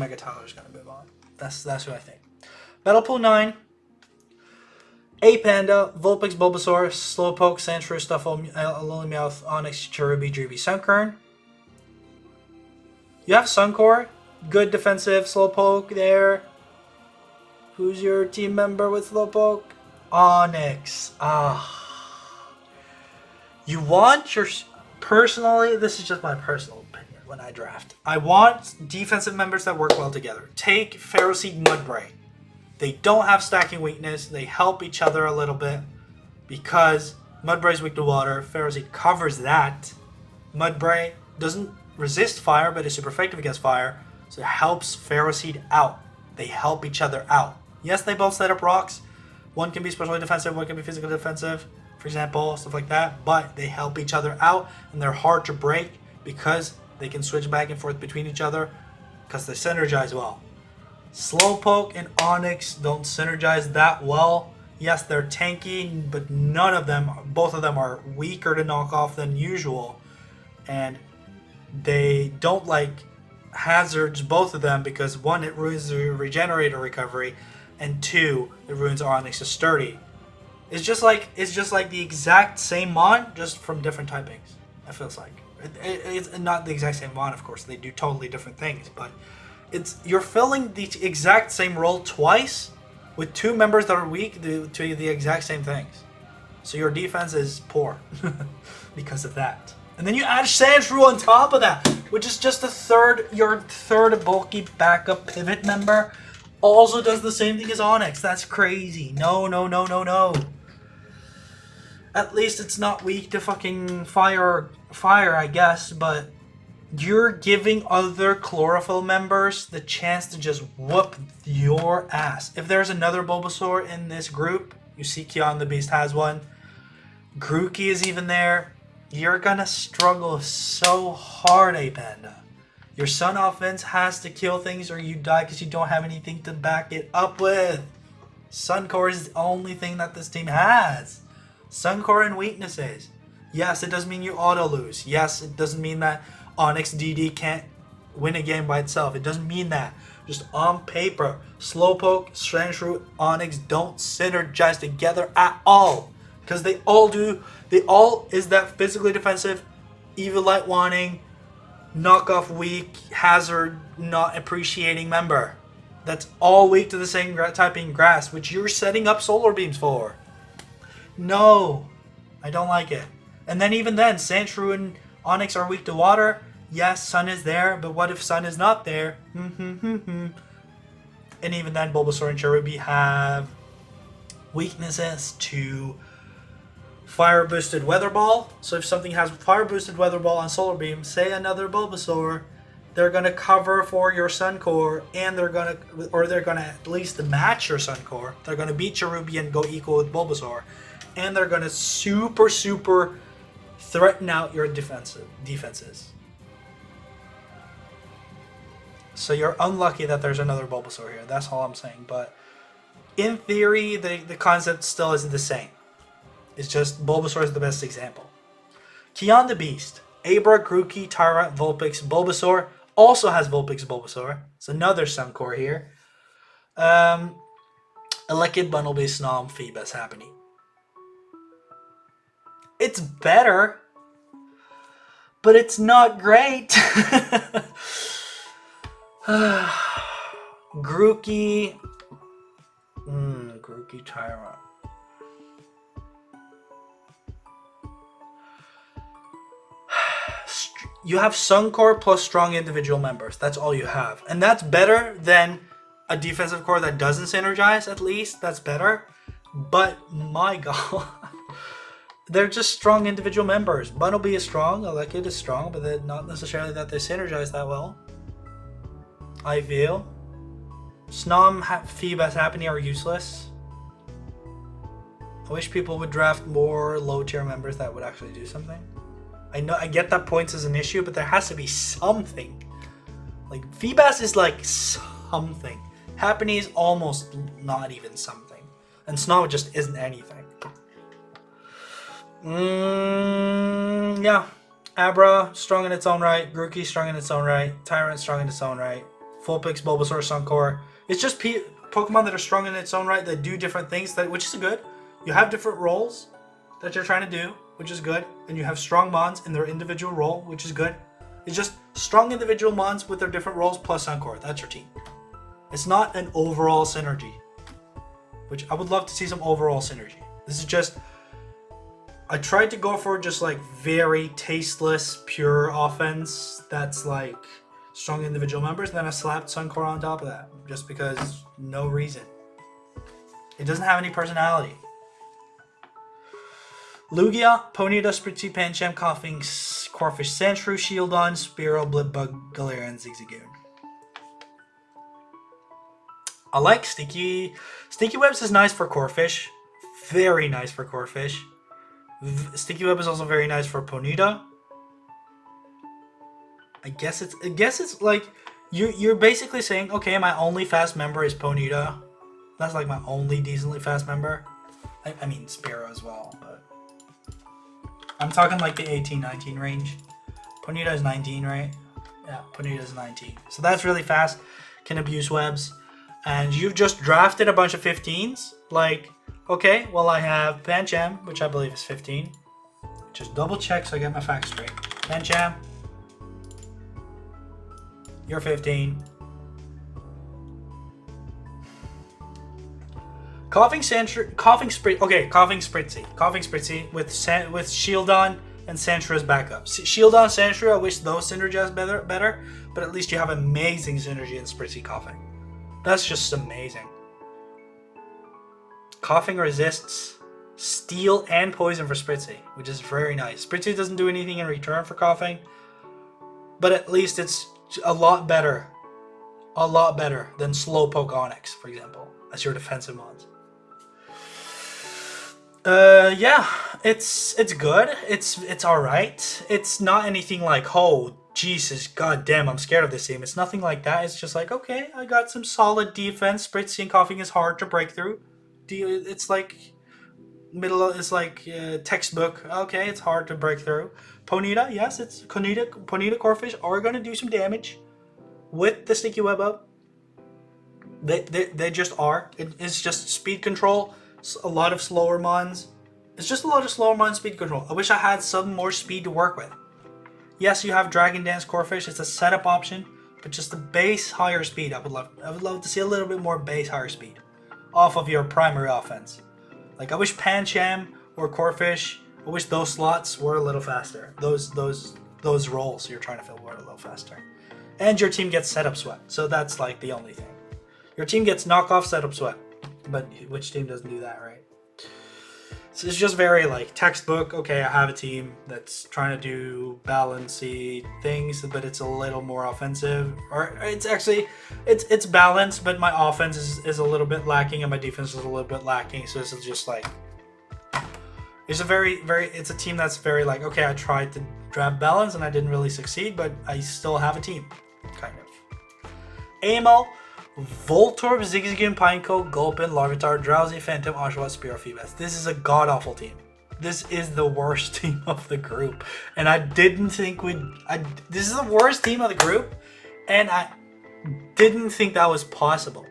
Mega Tyler's gonna move on. That's who I think. Battle Pool 9. A Panda, Vulpix, Bulbasaur, Slowpoke, Sandshrew, Stuffle, Lillimeowth, Onix, Cherubi, Dreeby, Sunkern. You have Sunkor, good defensive Slowpoke there. Who's your team member with Slowpoke? Onix. You want your... Personally, this is just my personal opinion when I draft. I want defensive members that work well together. Take Ferroseed, Mudbray. They don't have stacking weakness. They help each other a little bit because Mudbray's weak to water. Ferroseed covers that. Mudbray doesn't resist fire, but is super effective against fire. So it helps Ferroseed out. They help each other out. Yes, they both set up rocks. One can be specially defensive, one can be physically defensive, for example, stuff like that. But they help each other out, and they're hard to break because they can switch back and forth between each other because they synergize well. Slowpoke and Onix don't synergize that well. Yes, they're tanky, but both of them are weaker to knock off than usual. And they don't like hazards, both of them, because one, it ruins the regenerator recovery, and two, it ruins Onix's sturdy. It's just like the exact same mon, just from different typings. It feels like it's not the exact same mon, of course. They do totally different things, but you're filling the exact same role twice with two members that are weak to the exact same things. So your defense is poor because of that. And then you add Sandshrew on top of that, which is just your third bulky backup pivot member. Also does the same thing as Onix. That's crazy. No. At least it's not weak to fucking fire, I guess, but you're giving other Chlorophyll members the chance to just whoop your ass. If there's another Bulbasaur in this group, you see Kion the Beast has one, Grookey is even there, you're gonna struggle so hard, A Panda. Your Sun offense has to kill things or you die because you don't have anything to back it up with. Sunkor is the only thing that this team has. Sunkor and weaknesses. Yes, it doesn't mean you auto lose. Yes, it doesn't mean that Onix DD can't win a game by itself. It doesn't mean that. Just on paper, Slowpoke, Sandshrew, Onix don't synergize together at all. Because they all is that physically defensive, evil light wanting, knockoff weak, hazard not appreciating member. That's all weak to the same typing grass, which you're setting up solar beams for. No, I don't like it. And then even then, Sandshrew and Onix are weak to water. Yes, Sun is there, but what if Sun is not there? And even then, Bulbasaur and Cherubi have weaknesses to Fire Boosted Weather Ball. So if something has Fire Boosted Weather Ball on Solar Beam, say another Bulbasaur, they're gonna cover for your Sunkor, and they're gonna at least match your Sunkor. They're gonna beat Cherubi and go equal with Bulbasaur, and they're gonna super threaten out your defenses. So you're unlucky that there's another Bulbasaur here. That's all I'm saying. But in theory, the concept still isn't the same. It's just Bulbasaur is the best example. Kion the Beast. Abra, Grookey, Tyrant, Vulpix, Bulbasaur. Also has Vulpix, Bulbasaur. It's another Sunkor here. Elekid, Bundle-based Snom, Feebas, Happening. It's better, but it's not great. Grookey. Grookey, Tyrant. You have Sunkor plus strong individual members. That's all you have. And that's better than a defensive core that doesn't synergize, at least. That's better. But, my god. They're just strong individual members. Bunnelby is strong, Elekid is strong, but they're not necessarily that they synergize that well. I feel. Snom, Feebas, Happiny are useless. I wish people would draft more low tier members that would actually do something. I get that points is an issue, but there has to be something. Like, Feebas is like something. Happiny is almost not even something. And Snom just isn't anything. Yeah. Abra, strong in its own right. Grookey, strong in its own right. Tyrant, strong in its own right. Vulpix, Bulbasaur, Sunkor. It's just Pokemon that are strong in its own right that do different things, which is good. You have different roles that you're trying to do, which is good. And you have strong Mons in their individual role, which is good. It's just strong individual Mons with their different roles plus Sunkor. That's your team. It's not an overall synergy, which I would love to see some overall synergy. This is just, I tried to go for just like very tasteless, pure offense that's like strong individual members, and then I slapped Sunkor on top of that just because no reason. It doesn't have any personality. Lugia, Ponyta, Spritzee, Pancham, Coughing, Corphish, Sandshrew, Shieldon, Spearow, Blipbug, Galarian, Zigzagoon. I like Sticky. Sticky Webs is nice for Corphish. Very nice for Corphish. Sticky Web is also very nice for Ponyta. I guess it's like you're basically saying, okay, my only fast member is Ponyta. That's like my only decently fast member. I mean Spearow as well, but I'm talking like the 18-19 range. Ponyta is 19, right? Yeah, Ponyta is 19. So that's really fast. Can abuse webs. And you've just drafted a bunch of 15s. Like, okay, well I have Pancham, which I believe is 15. Just double check so I get my facts straight. Pancham, you're 15. Coughing Spritzee with Shieldon and Sandshrew backup. Shieldon, Sandshrew, I wish those synergize better, but at least you have amazing synergy in Spritzee Coughing. That's just amazing. Coughing resists Steel and Poison for Spritzee, which is very nice. Spritzee doesn't do anything in return for Coughing, but at least it's a lot better than Slowpoke Onyx, for example, as your defensive mons. Yeah, it's good. It's all right. It's not anything like, oh Jesus, goddamn, I'm scared of this team. It's nothing like that. It's just like, okay, I got some solid defense. Spritzee and Coughing is hard to break through. It's like textbook. Okay, it's hard to break through. Ponyta, yes, it's Ponyta Corphish are gonna do some damage with the Sticky Web up. They just are. It's just speed control. A lot of slower mons. It's just a lot of slower mon speed control. I wish I had some more speed to work with. Yes, you have Dragon Dance Corphish. It's a setup option, but just the base higher speed. I would love to see a little bit more base higher speed off of your primary offense. Like I wish Pancham or Corphish. I wish those slots were a little faster. Those roles you're trying to fill were a little faster. And your team gets setup sweat. So that's like the only thing. Your team gets knockoff setup sweat. But which team doesn't do that, right? So it's just very like textbook. Okay, I have a team that's trying to do balancey things, but it's a little more offensive. Or it's actually it's balanced, but my offense is a little bit lacking and my defense is a little bit lacking. So this is just like it's a team that's very like, okay, I tried to draft balance and I didn't really succeed, but I still have a team, kind of. AML. Voltorb, Zigzagoon, Pineco, Gulpin, Larvitar, Drowsy, Phantom, Oshawott, Spearow, Feebas. This is a god-awful team. This is the worst team of the group. And I didn't think this is the worst team of the group, and I didn't think that was possible.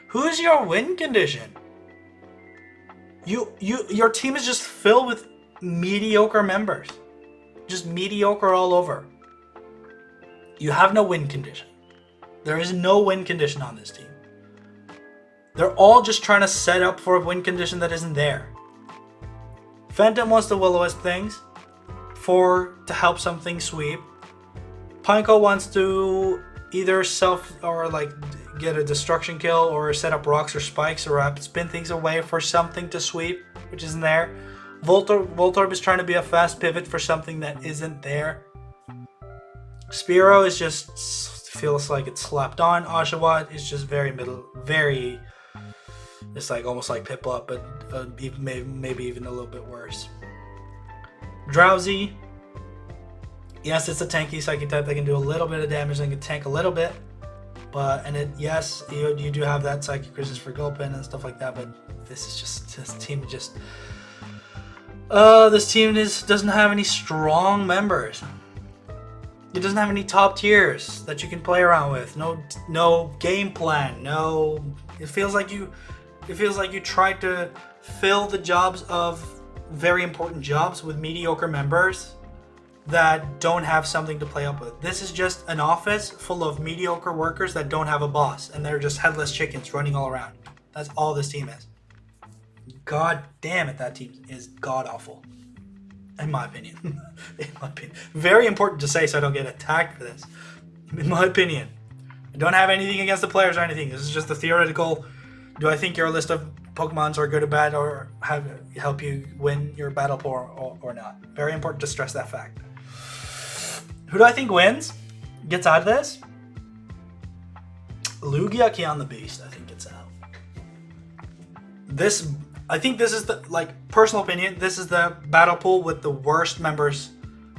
Who's your win condition? Your team is just filled with mediocre members. Just mediocre all over. You have no win condition. There is no win condition on this team. They're all just trying to set up for a win condition that isn't there. Phantom wants the Will-O-Wisp things to help something sweep. Pineco wants to either get a destruction kill or set up rocks or spikes or spin things away for something to sweep, which isn't there. Voltorb is trying to be a fast pivot for something that isn't there. Spearow is just feels like it's slapped on. Oshawott is just very it's like almost like Piplup, but maybe even a little bit worse. Drowsy, yes, it's a tanky psychic type that can do a little bit of damage and can tank a little bit, yes, you do have that psychic resist for Gulpin and stuff like that, but this team doesn't have any strong members. It doesn't have any top tiers that you can play around with. No game plan. No. It feels like you tried to fill the jobs of very important jobs with mediocre members that don't have something to play up with. This is just an office full of mediocre workers that don't have a boss, and they're just headless chickens running all around. That's all this team is. God damn it, that team is god awful. In my opinion. In my opinion. Very important to say so I don't get attacked for this. In my opinion. I don't have anything against the players or anything. This is just a theoretical. Do I think your list of Pokemons are good or bad, or help you win your battle pool or not? Very important to stress that fact. Who do I think wins? Gets out of this? Lugia, Kion the Beast, I think gets out. I think this is the, personal opinion, this is the battle pool with the worst members,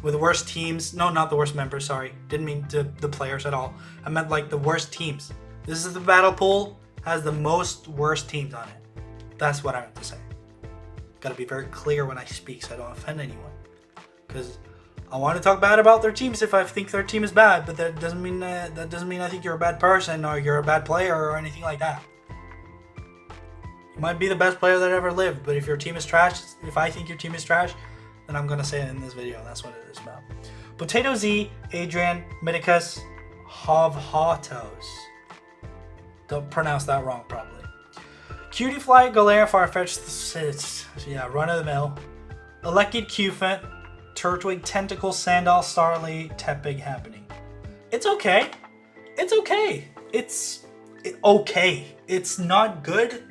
with the worst teams. No, not the worst members, sorry. Didn't mean the players at all. I meant the worst teams. This is the battle pool, has the most worst teams on it. That's what I meant to say. Gotta be very clear when I speak so I don't offend anyone. Because I want to talk bad about their teams if I think their team is bad, but that doesn't mean I think you're a bad person or you're a bad player or anything like that. You might be the best player that ever lived, but if your team is trash, if I think your team is trash, then I'm gonna say it in this video. That's what it is about. Potato Z, Adrian, Miticus, Havhatos. Don't pronounce that wrong, probably. Cutie Fly, Galarian, Farfetch, yeah, run of the mill. Elected Cufant, Turtwig, Tentacle, Sandal, Starly, Tepig happening. It's okay. It's okay. It's okay. It's not good.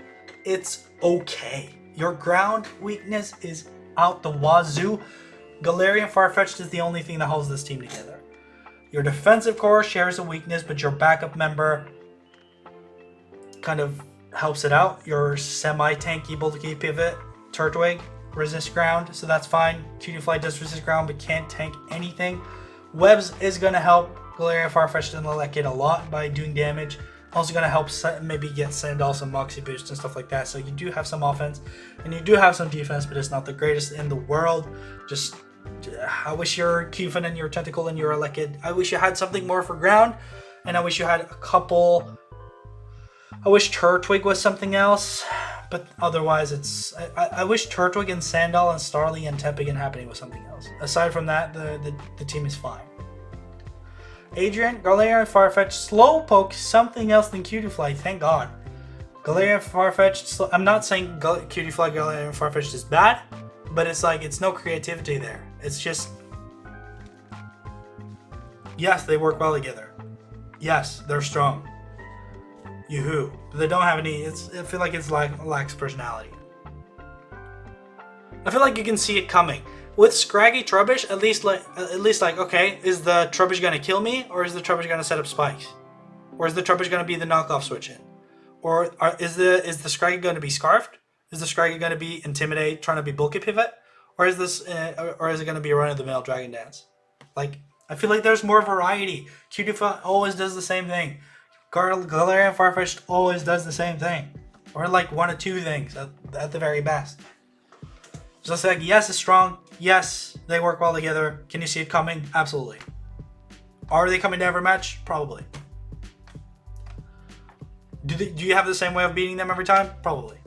It's okay. Your ground weakness is out the wazoo. Galarian Farfetch'd is the only thing that holds this team together. Your defensive core shares a weakness, but your backup member kind of helps it out. Your semi-tanky bulky pivot, Turtwig, resist ground, so that's fine. Cutiefly does resist ground, but can't tank anything. Webs is going to help Galarian Farfetch'd and Lekid a lot by doing damage. Also going to help maybe get Sandal some Moxie boosts and stuff like that. So you do have some offense and you do have some defense, but it's not the greatest in the world. Just, I wish your Cufant and your Tentacle and your Lekid, I wish you had something more for ground. And I wish you had a couple. I wish Turtwig was something else. But otherwise, it's. I wish Turtwig and Sandal and Starly and Tepig and Happening was something else. Aside from that, the team is fine. Adrian, Galarian, Farfetch, Slowpoke, something else than Cutiefly, thank God. Galarian, Farfetch, I'm not saying Cutiefly, Galarian, Farfetch is bad, but it's it's no creativity there. It's just, yes, they work well together. Yes, they're strong. Yoo-hoo. But they don't have any, I feel like it's lacks personality. I feel like you can see it coming. With Scraggy Trubbish, at least okay, is the Trubbish gonna kill me, or is the Trubbish gonna set up spikes, or is the Trubbish gonna be the knockoff switch in, or is the Scraggy gonna be scarfed? Is the Scraggy gonna be intimidate, trying to be bulky pivot, or is this, or is it gonna be a run of the mill Dragon Dance? I feel like there's more variety. Cutiefly always does the same thing. Galarian Farfetch'd always does the same thing, or one or two things at the very best. So it's yes, it's strong. Yes, they work well together. Can you see it coming? Absolutely. Are they coming to every match? Probably. Do you have the same way of beating them every time? Probably.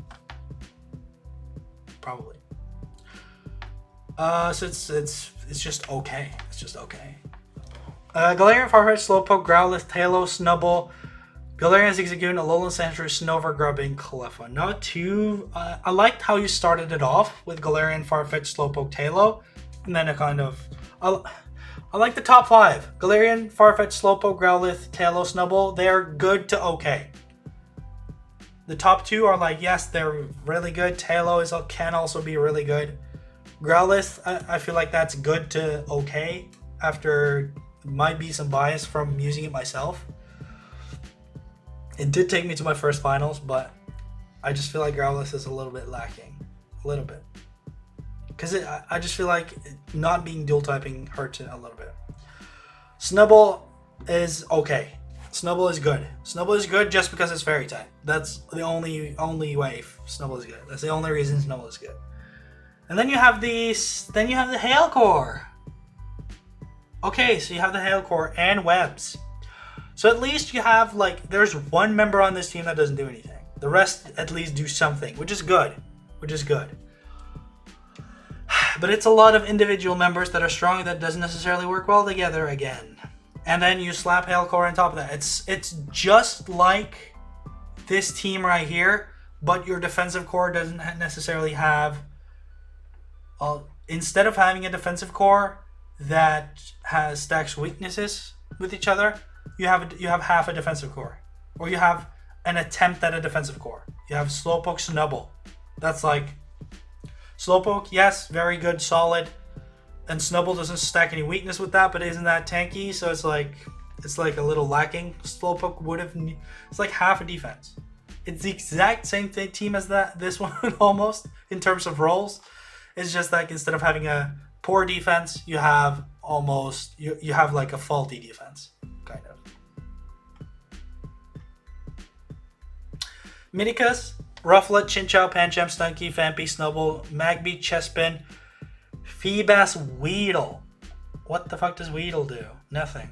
Probably. So it's just okay. It's just okay. Galarian, Farfetch, Slowpoke, Growlithe, Talos, Snubbull, Galarian, Zigzagoon, Alolan Sandshrew, Snover, Grubbing, Cleffa. Not too... I liked how you started it off with Galarian, Farfetch, Slowpoke, Talo. And then it kind of... I like the top 5. Galarian, Farfetch, Slowpoke, Growlithe, Talo, Snubbull. They are good to okay. The top 2 are yes, they're really good. Talo can also be really good. Growlithe, I feel like that's good to okay. After... might be some bias from using it myself. It did take me to my first finals, but I just feel like Growlithe is a little bit lacking. A little bit. Because I just feel like not being dual typing hurts it a little bit. Snubbull is okay. Snubbull is good. Snubbull is good just because it's fairy type. That's the only way Snubbull is good. That's the only reason Snubbull is good. And then you have the Hail Core. Okay, so you have the Hail Core and Webs. So at least you have, like, there's one member on this team that doesn't do anything. The rest at least do something, which is good. But it's a lot of individual members that are strong that doesn't necessarily work well together again. And then you slap Hail Core on top of that. It's just like this team right here, but your defensive core doesn't necessarily have... instead of having a defensive core that has stacks weaknesses with each other, you have half a defensive core. Or you have an attempt at a defensive core. You have Slowpoke Snubble. That's like... Slowpoke, yes, very good, solid. And Snubble doesn't stack any weakness with that, but isn't that tanky? So it's like a little lacking. Slowpoke would have... It's like half a defense. It's the exact same team as this one almost in terms of roles. It's just like instead of having a poor defense, you have almost... You have like a faulty defense, kind of. Minicus, Rufflet, Chinchou, Pancham, Stunky, Phanpy, Snubble, Magby, Chespin, Feebas, Weedle. What the fuck does Weedle do? Nothing.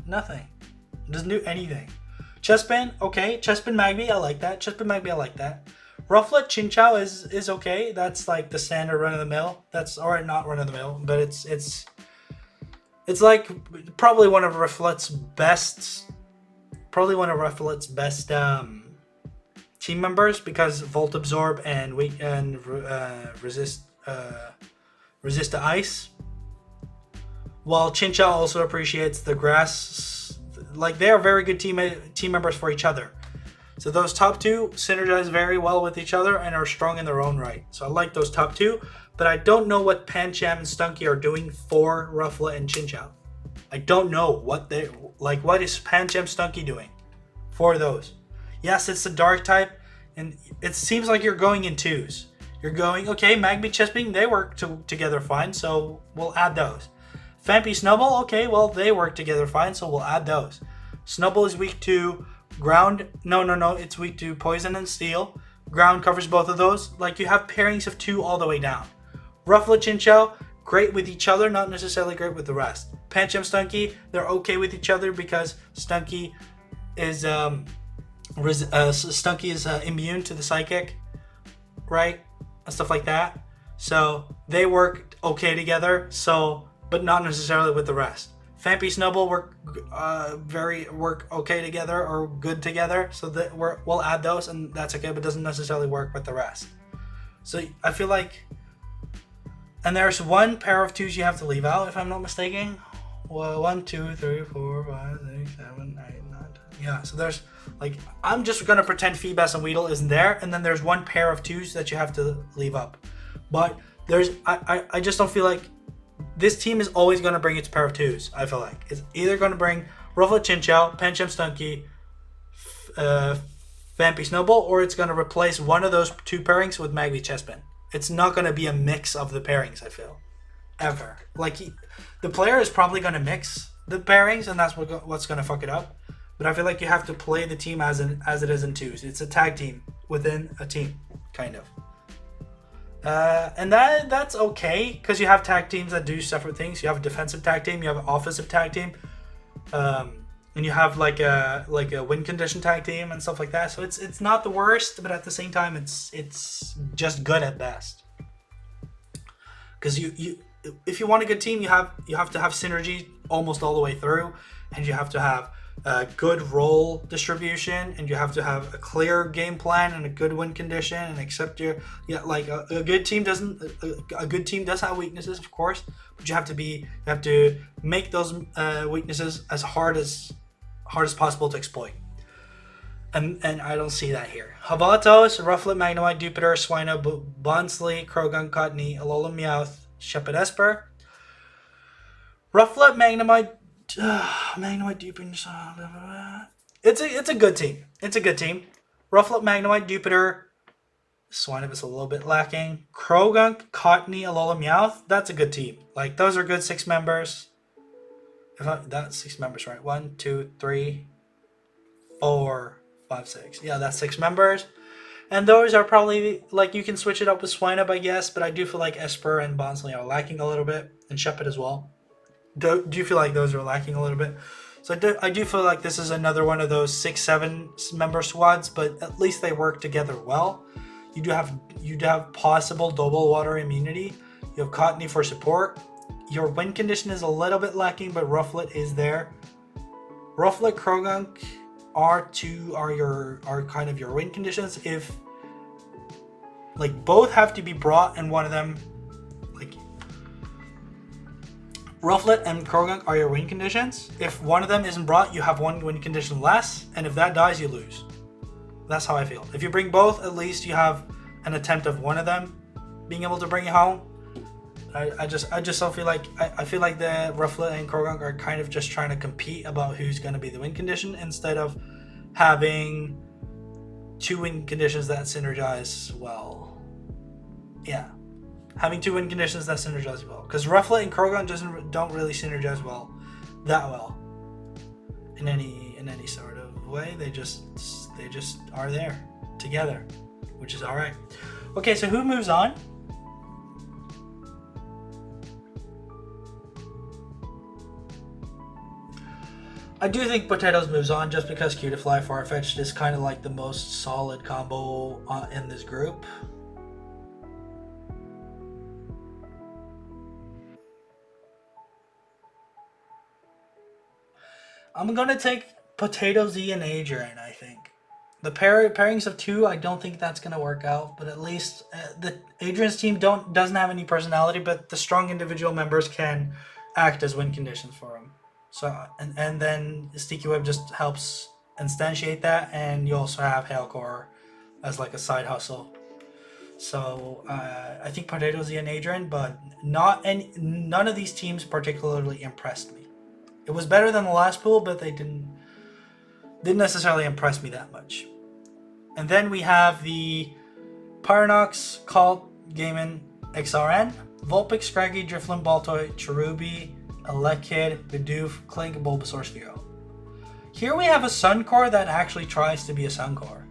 It doesn't do anything. Chespin, okay. Chespin, Magby, I like that. Rufflet, Chinchou is okay. That's like the standard run-of-the-mill. That's, or not run-of-the-mill, but it's like probably one of Rufflet's best team members, because Volt Absorb and resist to ice. While Chinchou also appreciates the grass. Like, they are very good team members for each other. So those top two synergize very well with each other and are strong in their own right. So I like those top two, but I don't know what Pancham and Stunky are doing for Rufflet and Chinchou. I don't know what is Pancham Stunky doing for those. Yes, it's the dark type, and it seems like you're going in twos. You're going, okay, Magby, Chespin, they work together fine, so we'll add those. Phanpy, Snubble, okay, well, they work together fine, so we'll add those. Snubble is weak to ground. No, it's weak to poison and steel. Ground covers both of those. Like, you have pairings of two all the way down. Rufflet, Chinchou, great with each other, not necessarily great with the rest. Pancham, Stunky, they're okay with each other because Stunky is immune to the psychic, right? And stuff like that. So they work okay together. So, but not necessarily with the rest. Phanpy, Snubble work okay together or good together. So that we'll add those, and that's okay, but doesn't necessarily work with the rest. So I feel like, and there's one pair of twos you have to leave out, if I'm not mistaken. Well, 1, 2, 3, 4, 5, 6, 7, 8, 9, 10. Yeah, so there's, like, I'm just gonna pretend Feebas and Weedle isn't there, and then there's one pair of twos that you have to leave up. But I just don't feel like this team is always gonna bring its pair of twos. I feel like it's either gonna bring Rufflet, Chinchou, Pancham, Stunky, Phanpy, Snowball, or it's gonna replace one of those two pairings with Magby, Chespin. It's not gonna be a mix of the pairings, I feel, ever. Like, the player is probably gonna mix the pairings, and that's what's gonna fuck it up. But I feel like you have to play the team as it is in twos. It's a tag team within a team, kind of. And that's okay, because you have tag teams that do separate things. You have a defensive tag team, you have an offensive tag team, and you have like a win condition tag team and stuff like that. So it's not the worst, but at the same time, it's just good at best. Because you if you want a good team, you have to have synergy almost all the way through, and you have to have a good role distribution, and you have to have a clear game plan and a good win condition, and accept a good team does have weaknesses, of course, but you have to make those weaknesses as hard as possible to exploit. And I don't see that here. Havatos, Rufflet, Magnemite, Jupiter, Swino, Bonsley, Krogan, Cotney, Alola, Meowth, Shepard, Esper. Rufflet, Magnemite, Jupiter. It's a good team. It's a good team. Rufflet, Magnemite, Jupiter. Swinub is a little bit lacking. Krogunk, Cotney, Alola, Meowth. That's a good team. Like, those are good 6 members. That's 6 members, right? 1, 2, 3, 4, 5, 6. Yeah, that's 6 members. And those are probably, like, you can switch it up with Swinub, I guess, but I do feel like Esper and Bonsley are lacking a little bit, and Shepard as well. Do you feel like those are lacking a little bit? So I do feel like this is another one of those 6-7 member squads, but at least they work together well. You do have possible double water immunity. You have Cottony for support. Your win condition is a little bit lacking, but Rufflet is there. Rufflet, Krogunk are kind of your win conditions. If like both have to be brought, and one of them, like Rufflet and Krogunk are your win conditions. If one of them isn't brought, you have one win condition less, and if that dies, you lose. That's how I feel. If you bring both, at least you have an attempt of one of them being able to bring it home. I just don't feel like I feel like the Rufflet and Krogunk are kind of just trying to compete about who's going to be the win condition instead of having two win conditions that synergize well. Yeah, having two win conditions that synergize well, because Rufflet and Krogunk don't really synergize that well in any sort of way. They just are there together, which is all right. Okay, so who moves on? I do think Potatoes moves on just because Cutiefly Farfetch'd is kind of like the most solid combo in this group. I'm gonna take Potato Z and Adrian, I think. The pairings of two, I don't think that's gonna work out, but at least the Adrian's team doesn't have any personality, but the strong individual members can act as win conditions for him. So and then Sticky Web just helps instantiate that, and you also have Hailcore as like a side hustle. So I think Potato Z and Adrian, but none of these teams particularly impressed me. It was better than the last pool, but they didn't necessarily impress me that much. And then we have the Pyronox, Cult, Gaiman, XRN, Vulpix, Scraggy, Drifloon, Baltoy, Cherubi, Elekid, Bidoof, Clink, Bulbasaur, Sphero. Here we have a Suncore that actually tries to be a Suncore.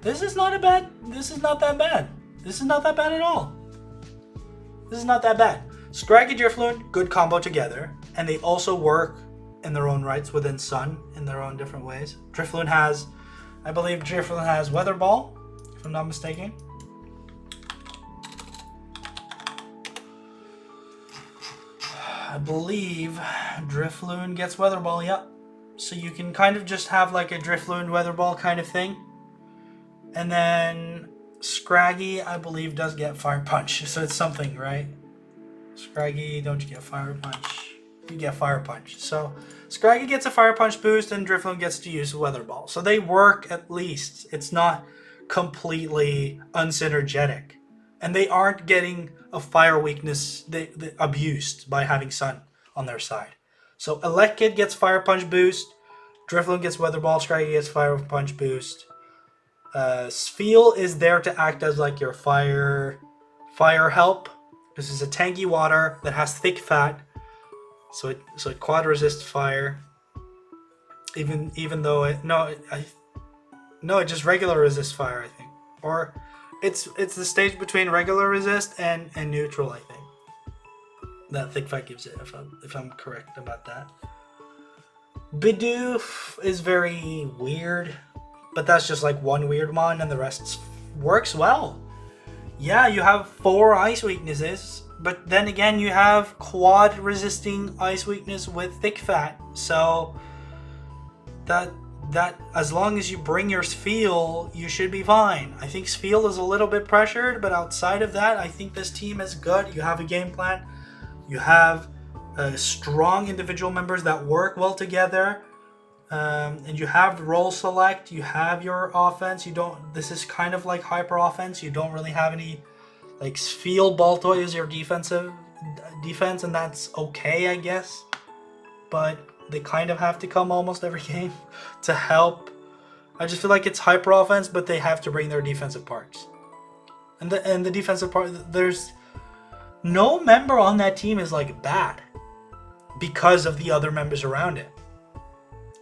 This is not that bad. This is not that bad at all. This is not that bad. Scraggy, Drifloon, good combo together, and they also work in their own rights within Sun in their own different ways. I believe Drifloon has Weather Ball, if I'm not mistaken. I believe Drifloon gets Weather Ball, yep. So you can kind of just have like a Drifloon Weather Ball kind of thing. And then Scraggy, I believe, does get Fire Punch. So it's something, right? Scraggy, don't you get Fire Punch? You get Fire Punch. So Scraggy gets a Fire Punch boost and Drifloon gets to use Weather Ball. So they work at least. It's not completely unsynergetic. And they aren't getting a fire weakness they abused by having Sun on their side. So Elekid gets Fire Punch boost, Drifloon gets Weather Ball, Scraggy gets Fire Punch boost. Spheal is there to act as like your fire help. This is a tanky water that has thick fat, so it quad resists fire. Even though it just regular resist fire, I think, or it's the stage between regular resist and neutral, I think. That thick fat gives it, if I'm correct about that. Bidoof is very weird, but that's just like one weird one, and the rest works well. Yeah, you have 4 ice weaknesses, but then again you have quad resisting ice weakness with thick fat. So that as long as you bring your Spheal, you should be fine. I think Spheal is a little bit pressured, but outside of that, I think this team is good. You have a game plan. You have strong individual members that work well together. And you have role select, you have your offense. This is kind of like hyper offense. You don't really have any, like, Spheal Baltoy is your defense, and that's okay, I guess. But they kind of have to come almost every game to help. I just feel like it's hyper offense, but they have to bring their defensive parts. And the defensive part, there's no member on that team is like bad because of the other members around it.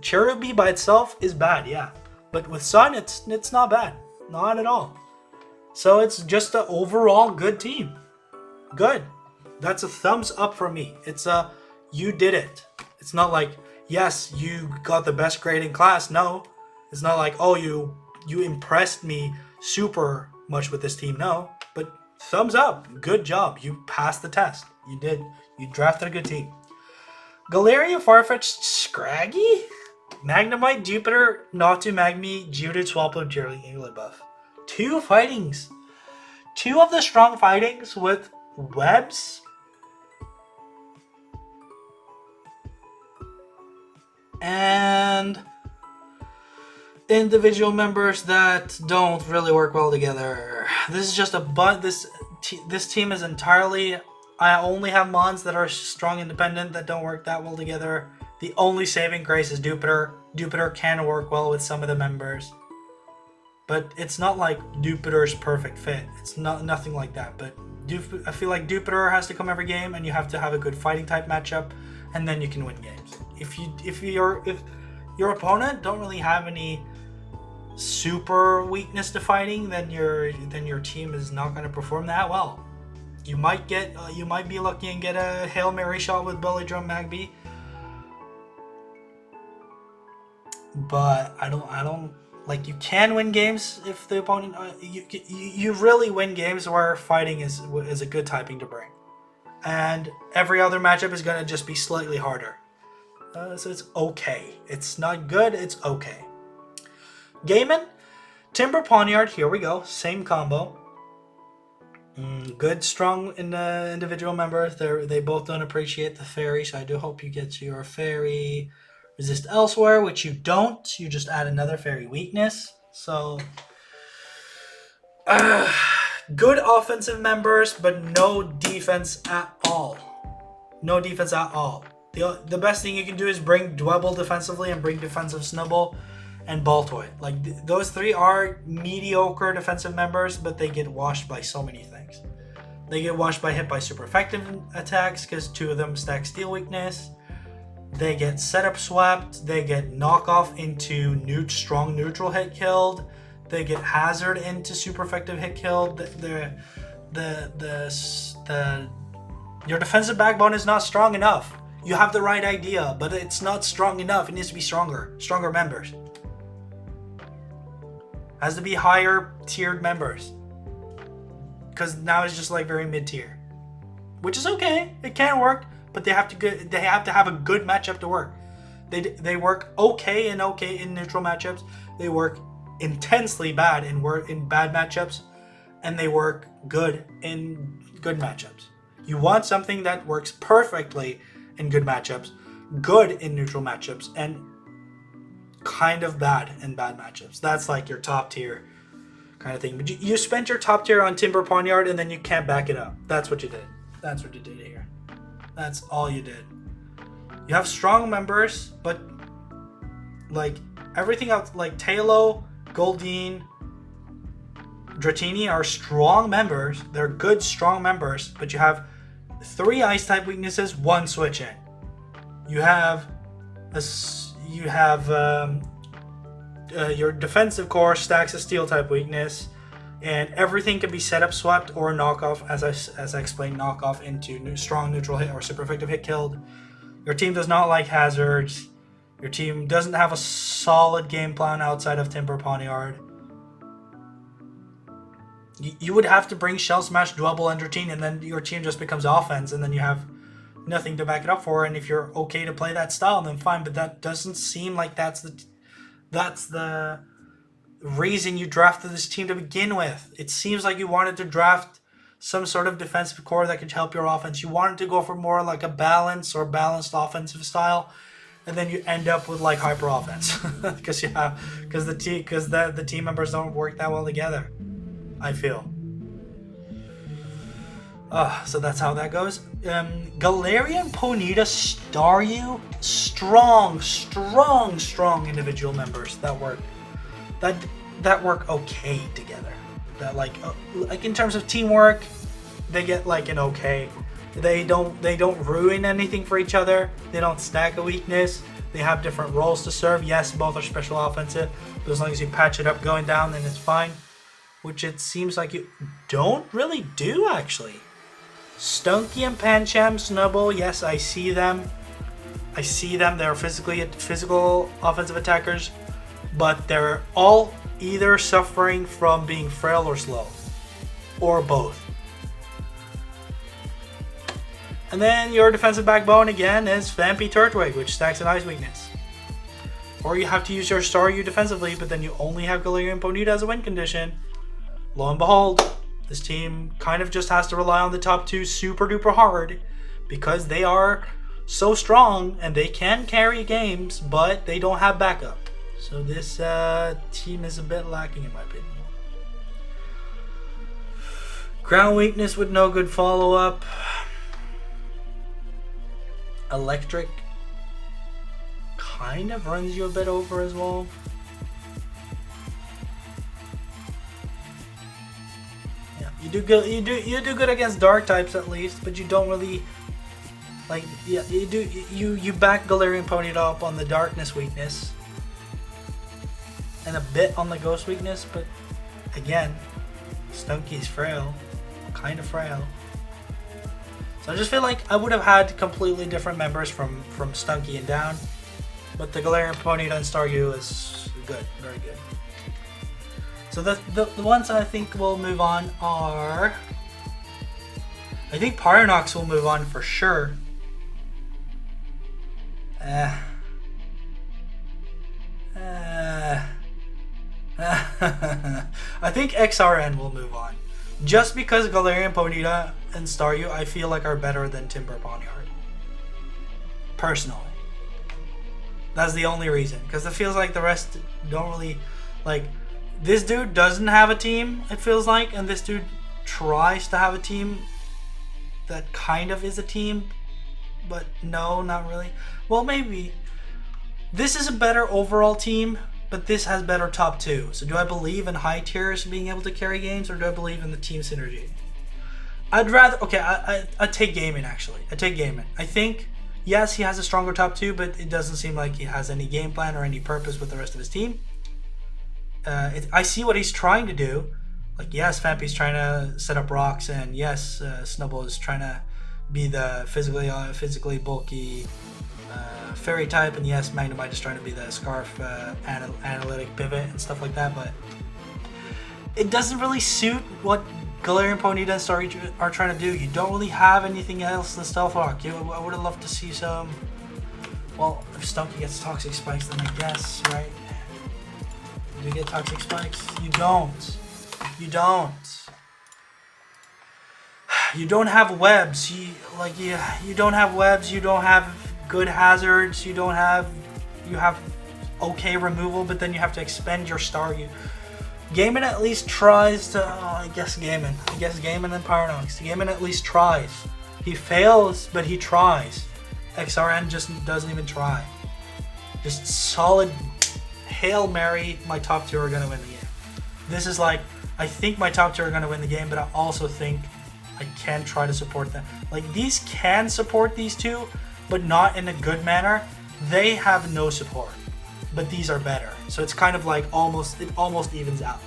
Cherubi by itself is bad, yeah. But with Sun, it's not bad. Not at all. So it's just an overall good team. Good. That's a thumbs up for me. It's a, you did it. It's not like, yes, you got the best grade in class. No, it's not like, oh, you impressed me super much with this team. No, but thumbs up. Good job. You passed the test. You did. You drafted a good team. Galarian, Farfetch'd, Scraggy? Magnemite, Jupiter, Natu, Magmi, Geodude, Swallow, Jerry, England buff. 2 fightings. 2 of the strong fightings with webs. And individual members that don't really work well together. This is just a this team is entirely. I only have mons that are strong independent that don't work that well together. The only saving grace is Jupiter. Jupiter can work well with some of the members, but it's not like Jupiter's perfect fit. It's nothing like that. But I feel like Jupiter has to come every game, and you have to have a good fighting type matchup, and then you can win games. If your opponent don't really have any super weakness to fighting, then your team is not going to perform that well. You might be lucky and get a Hail Mary shot with Belly Drum Magby, but I don't like, you can win games if the opponent you really win games where fighting is a good typing to bring, and every other matchup is going to just be slightly harder. So it's okay. It's not good, it's okay. Gaiman, Timber Poniard, here we go. Same combo. Good, strong in the individual members. They both don't appreciate the fairy, so I do hope you get your fairy resist elsewhere, which you don't. You just add another fairy weakness. So, good offensive members, but no defense at all. No defense at all. The best thing you can do is bring Dwebble defensively and bring defensive Snubble and Baltoy. Like, those 3 are mediocre defensive members, but they get washed by so many things. They get washed by hit by super effective attacks because 2 of them stack steel weakness. They get setup swept. They get knockoff into strong neutral hit killed. They get hazard into super effective hit killed. Your defensive backbone is not strong enough. You have the right idea, but it's not strong enough. It needs to be stronger. Stronger members. Has to be higher tiered members, because now it's just like very mid tier, which is okay. It can work, but they have to have a good matchup to work. They work okay in neutral matchups. They work intensely bad in bad matchups, and they work good in good matchups. You want something that works perfectly in good matchups, good in neutral matchups, and kind of bad in bad matchups. That's like your top tier kind of thing. But you spent your top tier on Timber Poniard, and then you can't back it up. That's what you did. That's what you did here. That's all you did. You have strong members, but like everything else, like Tailo, Goldeen, Dratini are strong members. They're good, strong members, but you have 3 ice type weaknesses, 1 switch in. You have your defensive core stacks a steel type weakness, and everything can be setup swept or knockoff, as I explained, knockoff into strong neutral hit or super effective hit killed. Your team does not like hazards. Your team doesn't have a solid game plan outside of Timber Poniard. You would have to bring Shell Smash, Dwebble, and Dratini, and then your team just becomes offense, and then you have nothing to back it up for. And if you're okay to play that style, then fine. But that doesn't seem like that's the reason you drafted this team to begin with. It seems like you wanted to draft some sort of defensive core that could help your offense. You wanted to go for more like a balanced offensive style, and then you end up with like hyper offense because the team members don't work that well together, I feel. So that's how that goes. Galarian Ponyta Staryu, strong individual members that work okay together. That like in terms of teamwork, they get like an okay. They don't ruin anything for each other. They don't stack a weakness. They have different roles to serve. Yes, both are special offensive, but as long as you patch it up going down, then it's fine. Which it seems like you don't really do, actually. Stunky and Pancham Snubble, yes, I see them. I see them. They're physical offensive attackers, but they're all either suffering from being frail or slow, or both. And then your defensive backbone again is Vampy Turtwig, which stacks an ice weakness. Or you have to use your Staryu defensively, but then you only have Galarian Ponyta as a win condition. Lo and behold, this team kind of just has to rely on the top two super duper hard because they are so strong and they can carry games, but they don't have backup. So this team is a bit lacking in my opinion. Ground weakness with no good follow-up. Electric kind of runs you a bit over as well. Yeah, you do good. You do good against dark types at least, but you don't really like. Yeah, you do. You back Galarian Ponyta up on the darkness weakness and a bit on the ghost weakness, but again, Stunky's frail, kind of frail. So I just feel like I would have had completely different members from Stunky and down. But the Galarian Ponyta and Staryu is good, very good. So the ones I think will move on are... I think Pyronox will move on for sure. I think XRN will move on. Just because Galarian Ponyta and Staryu I feel like are better than Timber Ponyard. Personally. That's the only reason. Because it feels like the rest don't really... Like, this dude doesn't have a team, it feels like. And this dude tries to have a team that kind of is a team. But no, not really. Well, maybe. This is a better overall team, but this has better top two. So do I believe in high tiers being able to carry games, or do I believe in the team synergy? I'd rather... Okay, I'd take Gaiman, actually. I'd take Gaiman. I think... Yes, he has a stronger top two, but it doesn't seem like he has any game plan or any purpose with the rest of his team. I see what he's trying to do. Like, yes, Vampy's trying to set up rocks, and yes, Snubble is trying to be the physically bulky fairy type, and yes, Magnemite is trying to be the Scarf analytic pivot and stuff like that, but it doesn't really suit what Galarian Ponyta and Staryu are trying to do. You don't really have anything else than Stealth Rock. I would have loved to see some... Well, if Stunky gets Toxic Spikes, then I guess, right? Do you get Toxic Spikes? You don't. You don't. You don't have webs. You don't have webs. You don't have good hazards. You have okay removal, but then you have to expend your Staryu. Gaiman at least tries to... I guess Gaiman and Pyronox. Gaiman at least tries. He fails, but he tries. XRN just doesn't even try. Just solid Hail Mary, my top two are going to win the game. This is like, I think my top two are going to win the game, but I also think I can try to support them. Like, these can support these two, but not in a good manner. They have no support. But these are better. So it's kind of like it almost evens out.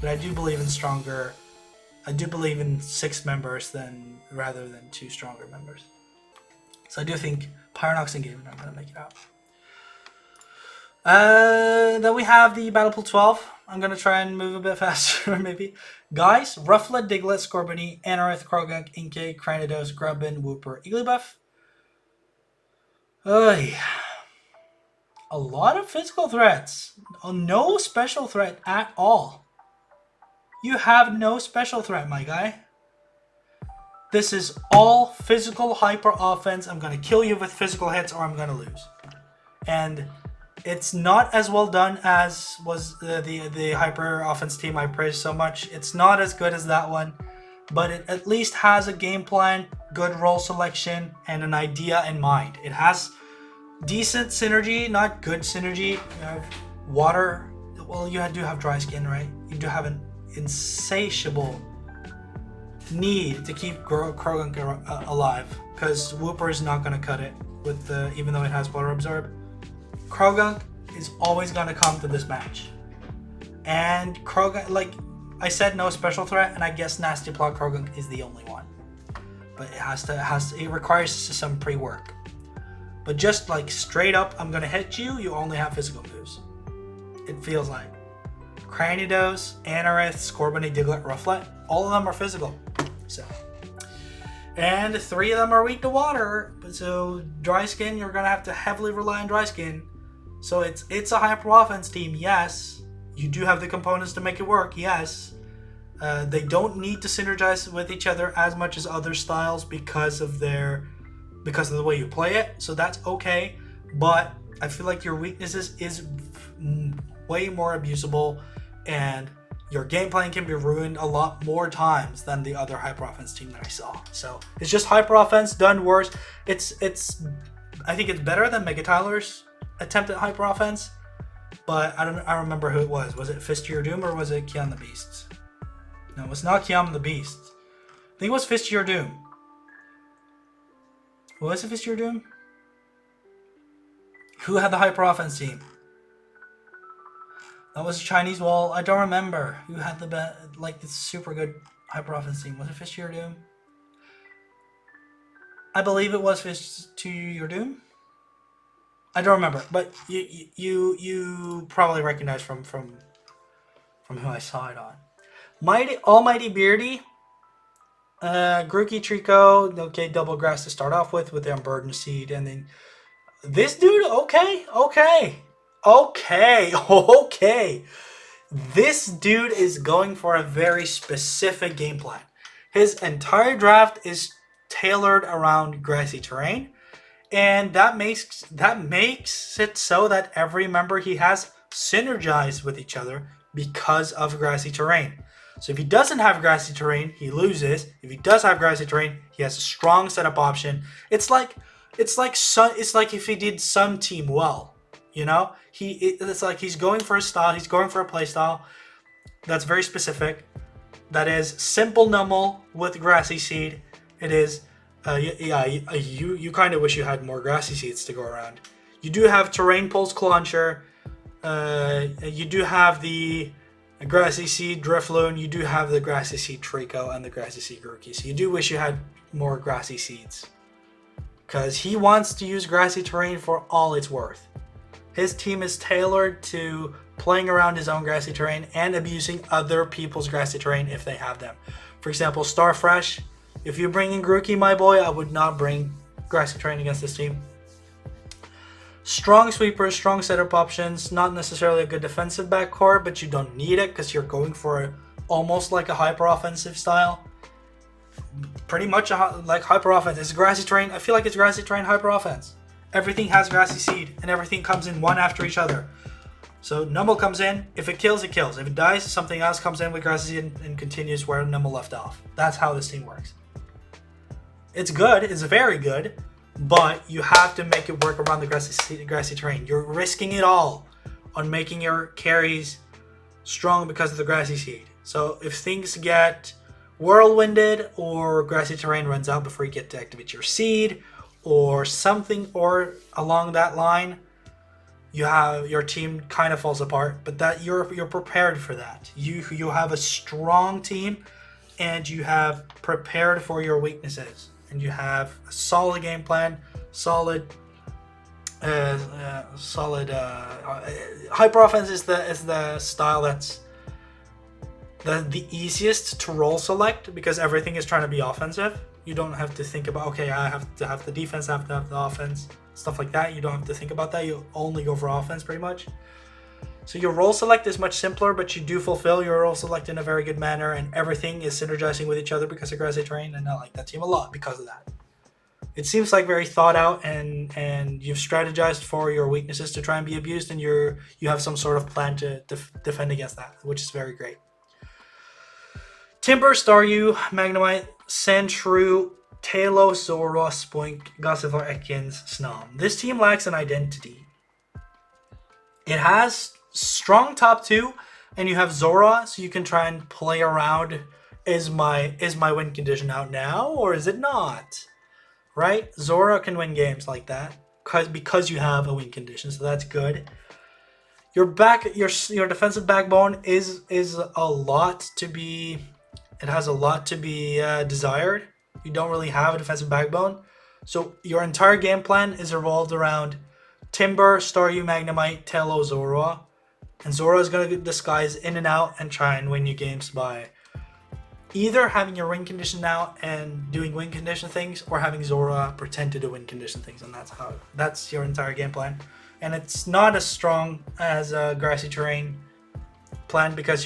But I do believe in stronger... I do believe in 6 members rather than 2 stronger members. So I do think Pyronox and Gaiman are going to make it out. Then we have the Battle Pool 12. I'm going to try and move a bit faster, maybe. Guys, Rufflet, Diglett, Scorbunny, Anorith, Krogunk, Inkay, Cranidos, Grubbin, Wooper, Igglybuff. Oy. A lot of physical threats. No special threat at all. You have no special threat, my guy. This is all physical hyper offense. I'm going to kill you with physical hits or I'm going to lose. And it's not as well done as was the hyper offense team I praised so much. It's not as good as that one. But it at least has a game plan, good role selection, and an idea in mind. It has... decent synergy, not good synergy. You have water. Well, you do have dry skin, right? You do have an insatiable need to keep Krogunk alive because Wooper is not going to cut it with even though it has water absorb. Krogunk is always going to come to this match, and Krogunk, like I said, no special threat, and I guess Nasty Plot Krogunk is the only one. but it requires some pre-work. But just like straight up, I'm gonna hit you. You only have physical moves. It feels like Cranidos, Anorith, Scorbunny, Diglett, Rufflet. All of them are physical. So, and 3 of them are weak to water. So Dry Skin, you're gonna have to heavily rely on Dry Skin. So it's a hyper offense team. Yes, you do have the components to make it work. Yes, they don't need to synergize with each other as much as other styles because of the way you play it. So that's okay. But I feel like your weaknesses is way more abusable, and your game plan can be ruined a lot more times than the other hyper offense team that I saw. So it's just hyper offense done worse. I think it's better than Mega Tyler's attempt at hyper offense, but I don't remember who it was. Was it Fist to Your Doom or was it Kion the Beast? No, it was not Kion the Beast. I think it was Fist to Your Doom. Was it Fist to Your Doom? Who had the hyper offense team? That was a Chinese wall. I don't remember who had the super good hyper offense team. Was it Fist to Your Doom? I believe it was Fist to Your Doom. I don't remember, but you probably recognize from who I saw it on. Almighty Beardy, Grookey, Trico, okay, double grass to start off with the Unburdened Seed, and then this dude, okay. This dude is going for a very specific game plan. His entire draft is tailored around grassy terrain, and that makes it so that every member he has synergize with each other because of grassy terrain. So if he doesn't have grassy terrain, he loses. If he does have grassy terrain, he has a strong setup option. It's like if he did Sun Team well, you know? It's like he's going for a style, he's going for a play style that's very specific. That is simple Numble with grassy seed. It is you kind of wish you had more grassy seeds to go around. You do have Terrain Pulse Clauncher. You do have the Grassy Seed Drifloon. You do have the Grassy Seed Trico and the Grassy Seed Grookey. So you do wish you had more grassy seeds, because he wants to use grassy terrain for all it's worth. His team is tailored to playing around his own grassy terrain and abusing other people's grassy terrain if they have them. For example, Starfresh. If you bring in Grookey, my boy, I would not bring grassy terrain against this team. Strong sweepers, strong setup options, not necessarily a good defensive backcourt, but you don't need it because you're going for almost like a hyper offensive style. Pretty much like hyper offense. It's grassy terrain. I feel like it's grassy terrain hyper offense. Everything has grassy seed and everything comes in one after each other. So Numble comes in. If it kills, it kills. If it dies, something else comes in with grassy seed and continues where Numble left off. That's how this team works. It's good. It's very good. But you have to make it work around the grassy terrain. You're risking it all on making your carries strong because of the grassy seed. So if things get whirlwinded or grassy terrain runs out before you get to activate your seed or something or along that line, your team kind of falls apart. But that you're prepared for that. You have a strong team and you have prepared for your weaknesses. And you have a solid game plan, solid hyper offense is the style that's the easiest to role select because everything is trying to be offensive. You don't have to think about, okay, I have to have the defense, I have to have the offense, stuff like that. You don't have to think about that. You only go for offense pretty much. So your role select is much simpler, but you do fulfill your role select in a very good manner, and everything is synergizing with each other because of grassy terrain, and I like that team a lot because of that. It seems like very thought out, and you've strategized for your weaknesses to try and be abused, and you have some sort of plan to defend against that, which is very great. Timber, Staryu, Magnemite, Sandshrew, Talos, Zoroark, Spoink, Gossifleur, Ekans, Snom. This team lacks an identity. It has strong top two, and you have Zoroark, so you can try and play around. Is my win condition out now, or is it not? Right? Zoroark can win games like that because you have a win condition, so that's good. Your defensive backbone is a lot to be. It has a lot to be desired. You don't really have a defensive backbone. So your entire game plan is revolved around Timber, Staryu, Magnemite, Tailo, Zorua. And Zorua is going to disguise in and out and try and win you games by either having your win condition out and doing win condition things, or having Zorua pretend to do win condition things, and that's your entire game plan. And it's not as strong as a grassy terrain plan because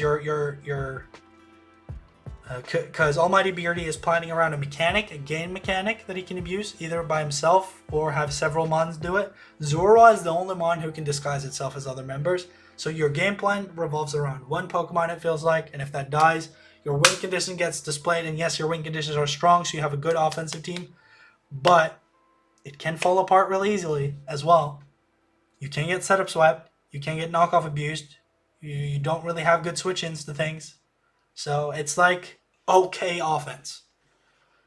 because Almighty Beardy is planning around a game mechanic that he can abuse either by himself or have several mons do it. Zorua is the only mon who can disguise itself as other members. So your game plan revolves around one Pokemon, it feels like, and if that dies, your win condition gets displayed, and yes, your win conditions are strong, so you have a good offensive team, but it can fall apart really easily as well. You can get setup swept, you can get knockoff abused, you don't really have good switch-ins to things, so it's like okay offense.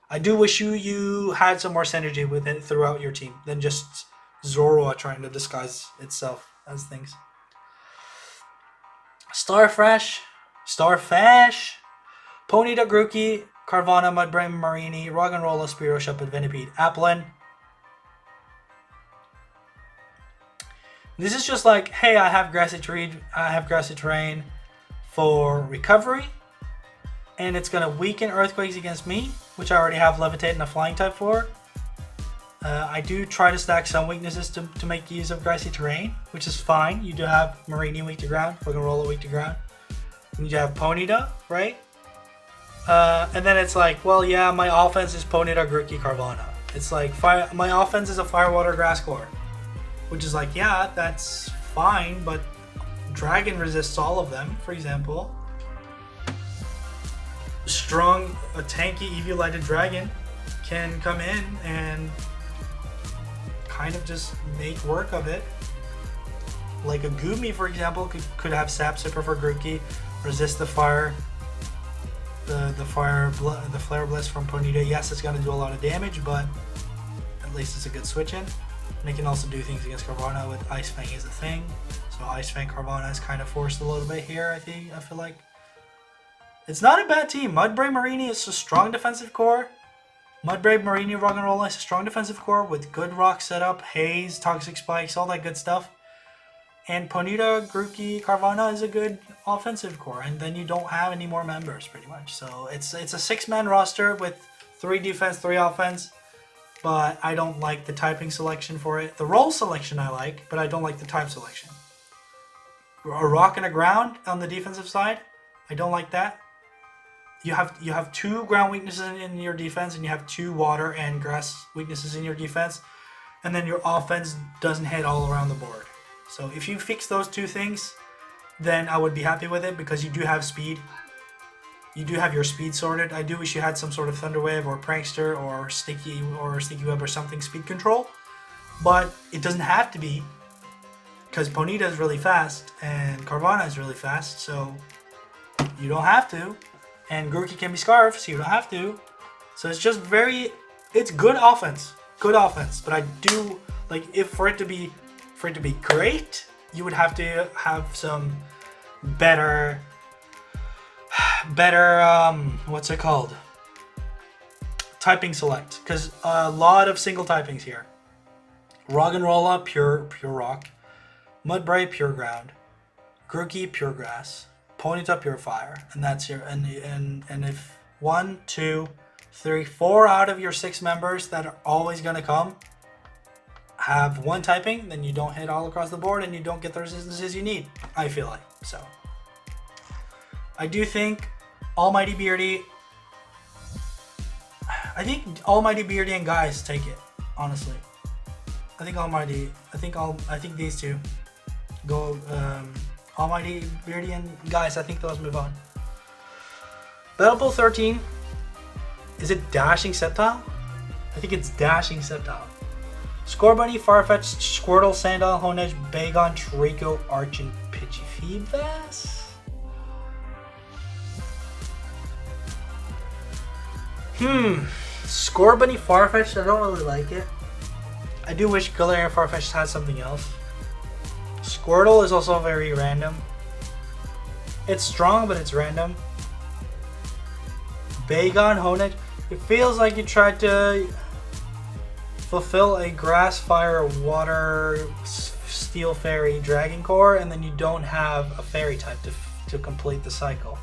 I do wish you had some more synergy with it throughout your team than just Zorua trying to disguise itself as things. Starfash, Ponyta, Grookey, Carvanha, Mudbray, Marini, Roggenrola, Spearow, Shuppet, Venipede, Applin. This is just like, hey, I have grassy terrain for recovery, and it's gonna weaken earthquakes against me, which I already have Levitate and a flying type for. I do try to stack some weaknesses to make use of grassy terrain, which is fine. You do have Marini weak to ground, Roggenrola weak to ground. And you have Ponyta, right? And then it's like, well, yeah, my offense is Ponyta, Grookey, Carvanha. It's like, my offense is a Fire, Water, Grass core. Which is like, yeah, that's fine, but Dragon resists all of them, for example. A tanky, Eviolighted Dragon can come in and kind of just make work of it. Like a Goomy, for example, could have Sap Sipper for Grookey, resist the fire, the Flare Blitz from Ponyta. Yes, it's gonna do a lot of damage, but at least it's a good switch in. And it can also do things against Carvanha with Ice Fang is a thing. So Ice Fang Carvanha is kind of forced a little bit here, I feel like. It's not a bad team. Mudbray Marini is a strong defensive core. Mudbray Marini Roggenrola is a strong defensive core with good rock setup, haze, toxic spikes, all that good stuff. And Ponyta, Grookey, Carvanha is a good offensive core, and then you don't have any more members pretty much. So it's a 6-man roster with 3 defense, 3 offense. But I don't like the typing selection for it. The role selection I like, but I don't like the type selection. A rock and a ground on the defensive side, I don't like that. You have 2 ground weaknesses in your defense, and you have 2 water and grass weaknesses in your defense, and then your offense doesn't hit all around the board. So if you fix those 2 things, then I would be happy with it because you do have speed. You do have your speed sorted. I do wish you had some sort of Thunder Wave or Prankster or Sticky Web or something speed control, but it doesn't have to be because Ponyta is really fast and Carvanha is really fast, so you don't have to. And Grookey can be Scarf, so you don't have to. So it's just it's good offense, But I do like for it to be great, you would have to have some better what's it called? Typing select, because a lot of single typings here. Roggenrola, pure rock. Mudbray, pure ground. Grookey, pure grass. Ponyta, pure fire. And that's your and if 1, 2, 3, 4 out of your 6 members that are always gonna come have 1 typing, then you don't hit all across the board and you don't get the resistances you need, I feel like. So I do think Almighty Beardy, and Guys take it, honestly. I think these 2 go, Almighty Beardy and Guys, I think those move on. Battle Pool 13, is it Dashing Sceptile? I think it's Dashing Sceptile. Scorbunny, Farfetch'd, Squirtle, Sandile, Honedge, Bagon, Trico, Archon, Pidgeotto. Scorbunny, Farfetch'd, I don't really like it. I do wish Galarian Farfetch'd had something else. Squirtle is also very random. It's strong, but it's random. Bagon, Honedge. It feels like you tried to fulfill a grass, fire, water, steel fairy dragon core, and then you don't have a fairy type to complete the cycle.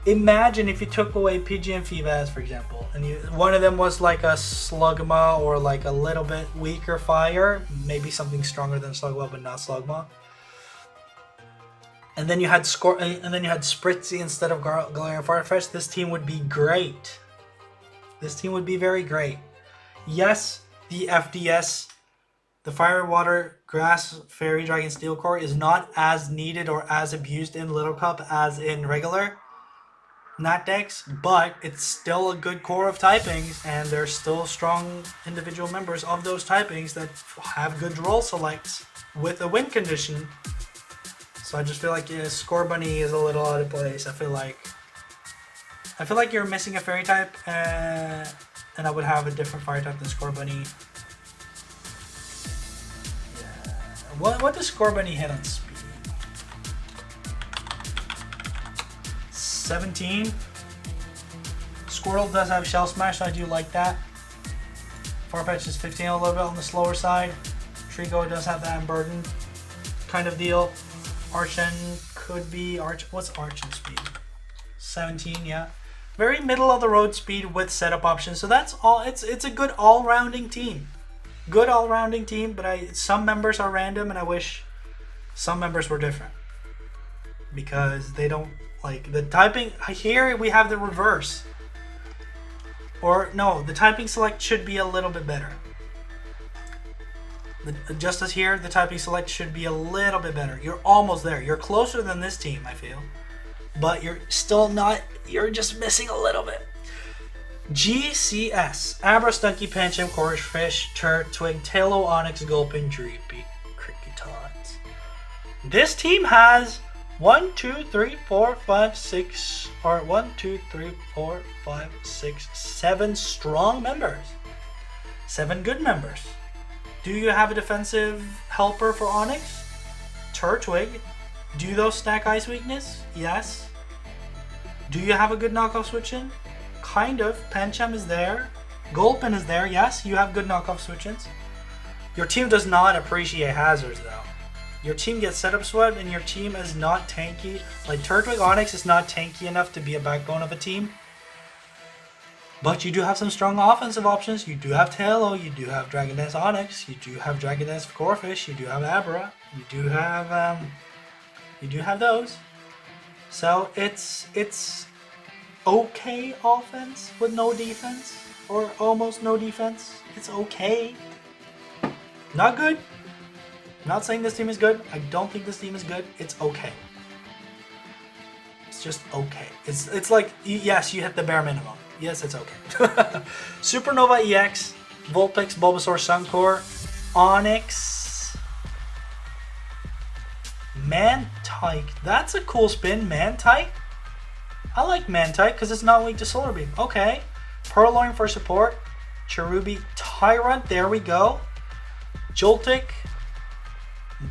Imagine if you took away PG and Fivaz, for example, and one of them was like a Slugma or like a little bit weaker fire, maybe something stronger than Slugma but not Slugma. And then you had Spritzy instead of Galarian Farfetch'd. This team would be great. This team would be very great. Yes, the FDS, the Fire, Water, Grass, Fairy, Dragon, Steel core is not as needed or as abused in Little Cup as in regular Nat decks, but it's still a good core of typings, and there's still strong individual members of those typings that have good role selects with a win condition. So I just feel like Scorbunny is a little out of place. I feel like you're missing a fairy type, and I would have a different fire type than Scorbunny. Yeah. What does Scorbunny hit on speed? 17. Squirtle does have Shell Smash, so I do like that. Farfetch'd is 15, a little bit on the slower side. Trigo does have that Burden kind of deal. Archen could be what's Archen speed? 17, yeah. Very middle of the road speed with setup options. So that's all. It's a good all-rounding team. Good all-rounding team, but some members are random, and I wish some members were different. Because they don't like the typing. Here we have the reverse. Or no, the typing select should be a little bit better. Just as here, the typing select should be a little bit better. You're almost there. You're closer than this team, I feel. But you're still not, you're just missing a little bit. GCS. Abra, Stunky, Pancham, Chorus, Fish, Turret, Twig, Tailo, Onyx, Gulpin, Dreepy, Cricketot. This team has 1, 2, 3, 4, 5, 6, or 1, 2, 3, 4, 5, 6, 7 strong members. 7 good members. Do you have a defensive helper for Onyx? Turtwig. Do those stack Ice Weakness? Yes. Do you have a good knockoff switch in? Kind of. Pancham is there. Gulpin is there. Yes, you have good knockoff switch-ins. Your team does not appreciate hazards though. Your team gets setup swept and your team is not tanky. Like Turtwig Onyx is not tanky enough to be a backbone of a team. But you do have some strong offensive options. You do have Tailo, you do have Dragon Dance Onyx, you do have Dragon Dance Corfish, you do have Abra, you do have those. So it's okay offense with no defense, or almost no defense. It's okay. Not good. Not saying this team is good. I don't think this team is good. It's okay. It's just okay. It's like, yes, you hit the bare minimum. Yes, it's okay. Supernova EX, Vulpix, Bulbasaur, Suncor, Onyx, Mantike. That's a cool spin, Mantike. I like Mantike because it's not weak to Solar Beam. Okay. Purloin for support. Cherubi, Tyrant. There we go. Joltik,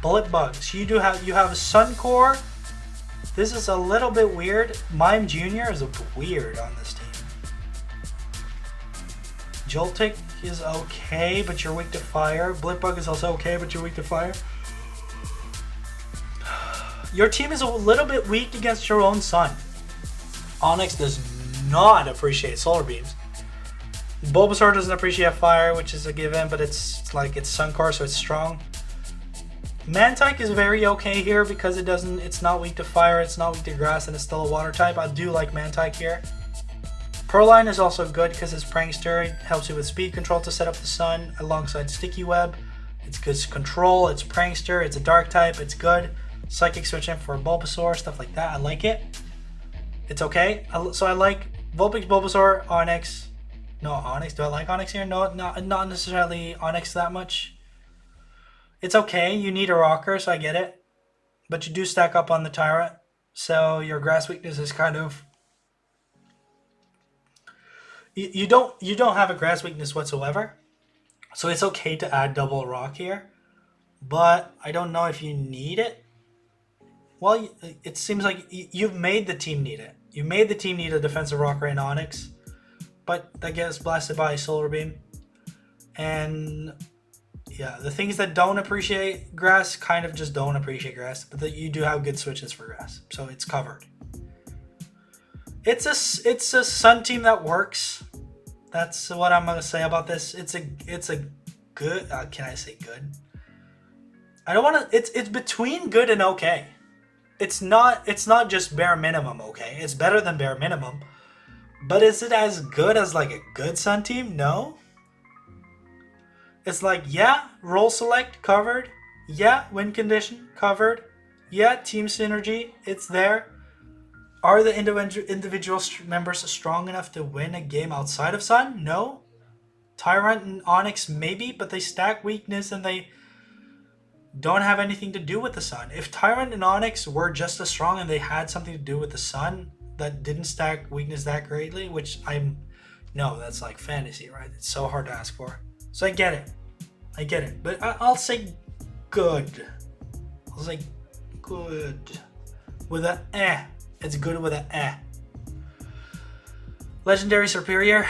Bullet Bugs. You have a Suncor. This is a little bit weird. Mime Jr. is weird on this team. Joltik is okay, but you're weak to fire. Blipbug is also okay, but you're weak to fire. Your team is a little bit weak against your own sun. Onyx does not appreciate solar beams. Bulbasaur doesn't appreciate fire, which is a given, but it's Suncor, so it's strong. Mantike is very okay here because it's not weak to fire, it's not weak to grass, and it's still a water type. I do like Mantike here. Purloin is also good because it's Prankster. It helps you with speed control to set up the sun alongside Sticky Web. It's good control, it's Prankster, it's a dark type, it's good. Psychic switch in for Bulbasaur, stuff like that. I like it. It's okay. So I like Vulpix, Bulbasaur, Onyx. No, Onyx. Do I like Onyx here? No, not necessarily Onyx that much. It's okay. You need a rocker, so I get it. But you do stack up on the Tyrant. So your grass weakness is kind of... You don't have a grass weakness whatsoever. So it's okay to add double rock here. But I don't know if you need it. Well, it seems like you've made the team need it. You made the team need a defensive rock and Onyx, but that gets blasted by Solar Beam. And yeah, the things that don't appreciate grass kind of just don't appreciate grass, but that you do have good switches for grass, so it's covered. It's a Sun team that works. That's what I'm gonna say about this. It's a good. Can I say good? I don't want to. It's between good and okay. It's not just bare minimum okay. It's better than bare minimum, but is it as good as like a good Sun team? No. It's like, yeah, role select covered. Yeah, win condition covered. Yeah, team synergy, it's there. Are the individual members strong enough to win a game outside of Sun? No. Tyrant and Onyx maybe, but they stack weakness and they don't have anything to do with the Sun. If Tyrant and Onyx were just as strong and they had something to do with the Sun that didn't stack weakness that greatly, which no, that's like fantasy, right? It's so hard to ask for. So I get it. But I'll say good. I'll say good. With a eh. It's good with a eh. Legendary Superior.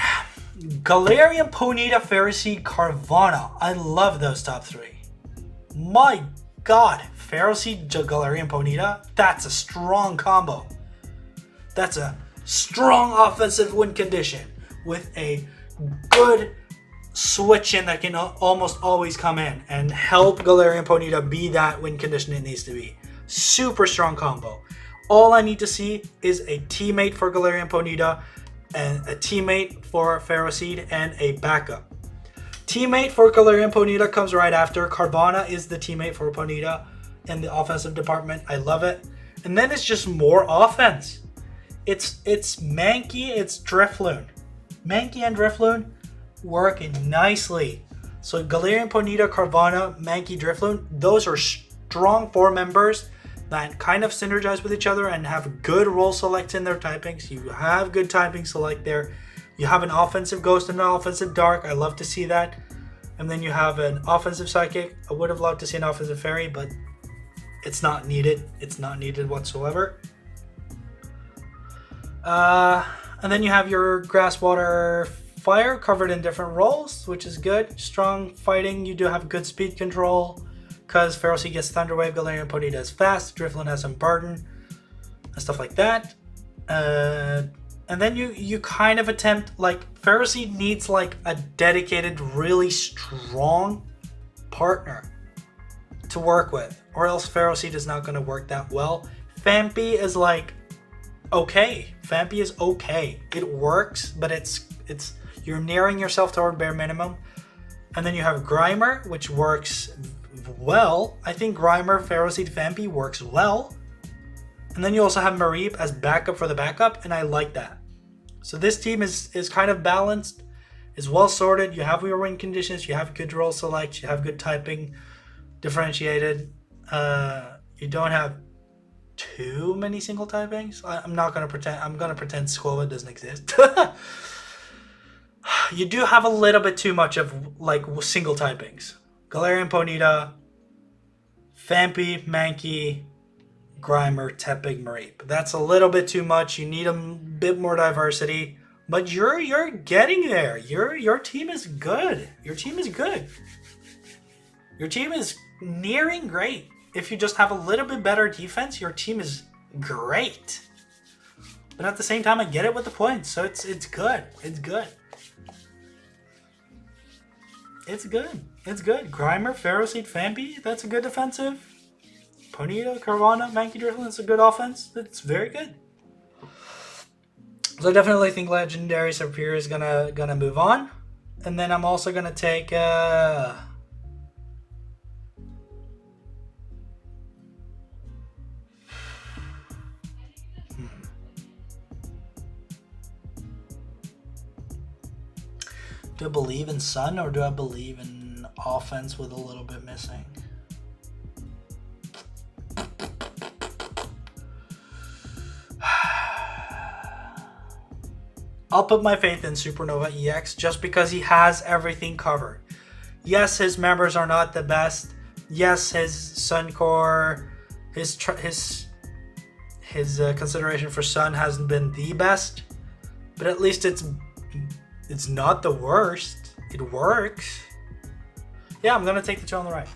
Galarian Ponyta, Ferroseed, Carvanha. I love those top three. My god. Ferroseed, Galarian Ponyta. That's a strong combo. That's a strong offensive win condition with a good switch in that can almost always come in and help Galarian Ponyta be that win condition it needs to be. Super strong combo. All I need to see is a teammate for Galarian Ponyta and a teammate for Ferroseed and a backup. Teammate for Galarian Ponyta comes right after. Carvanha is the teammate for Ponyta in the offensive department. I love it. And then it's just more offense. It's Mankey, it's Drifloon. Mankey and Drifloon working nicely. So Galarian Ponyta, Carvanha, Mankey, Drifloon, those are strong four members that kind of synergize with each other and have good role selects in their typings. You have good typing select there. You have an offensive Ghost and an offensive Dark. I love to see that. And then you have an offensive Psychic. I would have loved to see an offensive Fairy, but it's not needed. It's not needed whatsoever. And then you have your Grass, Water, Fire covered in different roles, which is good. Strong fighting. You do have good speed control because Ferroseed gets Thunder Wave, Galarian Ponyta is fast, Drifloon has some burden, and stuff like that. And then you kind of attempt, like, Ferroseed needs like a dedicated, really strong partner to work with, or else Ferroseed is not going to work that well. Phanpy is like okay. Phanpy is okay. It works, but it's you're nearing yourself toward bare minimum. And then you have Grimer, which works well. I think Grimer, Ferroseed, Phanpy works well. And then you also have Mareep as backup for the backup, and I like that. So this team is kind of balanced, is well sorted. You have your win conditions, you have good role select, you have good typing, differentiated. You don't have too many single typings. I'm not gonna pretend. I'm gonna pretend Squova doesn't exist. You do have a little bit too much of like single typings. Galarian Ponyta, Phanpy, Mankey, Grimer, Tepig, Mareep. That's a little bit too much. You need a bit more diversity, but you're getting there. Your team is good. Your team is good. Your team is nearing great. If you just have a little bit better defense, your team is great. But at the same time, I get it with the points, so it's good. It's good. It's good. It's good. Grimer, Ferroseed, Phanpy, that's a good defensive. Ponyta, Carvanha, Mankey, Drifloon, that's a good offense. It's very good. So I definitely think Legendary Superior is gonna move on. And then I'm also gonna take do I believe in Sun or do I believe in offense with a little bit missing? I'll put my faith in Supernova EX just because he has everything covered. Yes, his members are not the best. Yes, his Sun Core, his His consideration for Sun hasn't been the best, but at least it's not the worst. It works. Yeah, I'm gonna take the two on the right.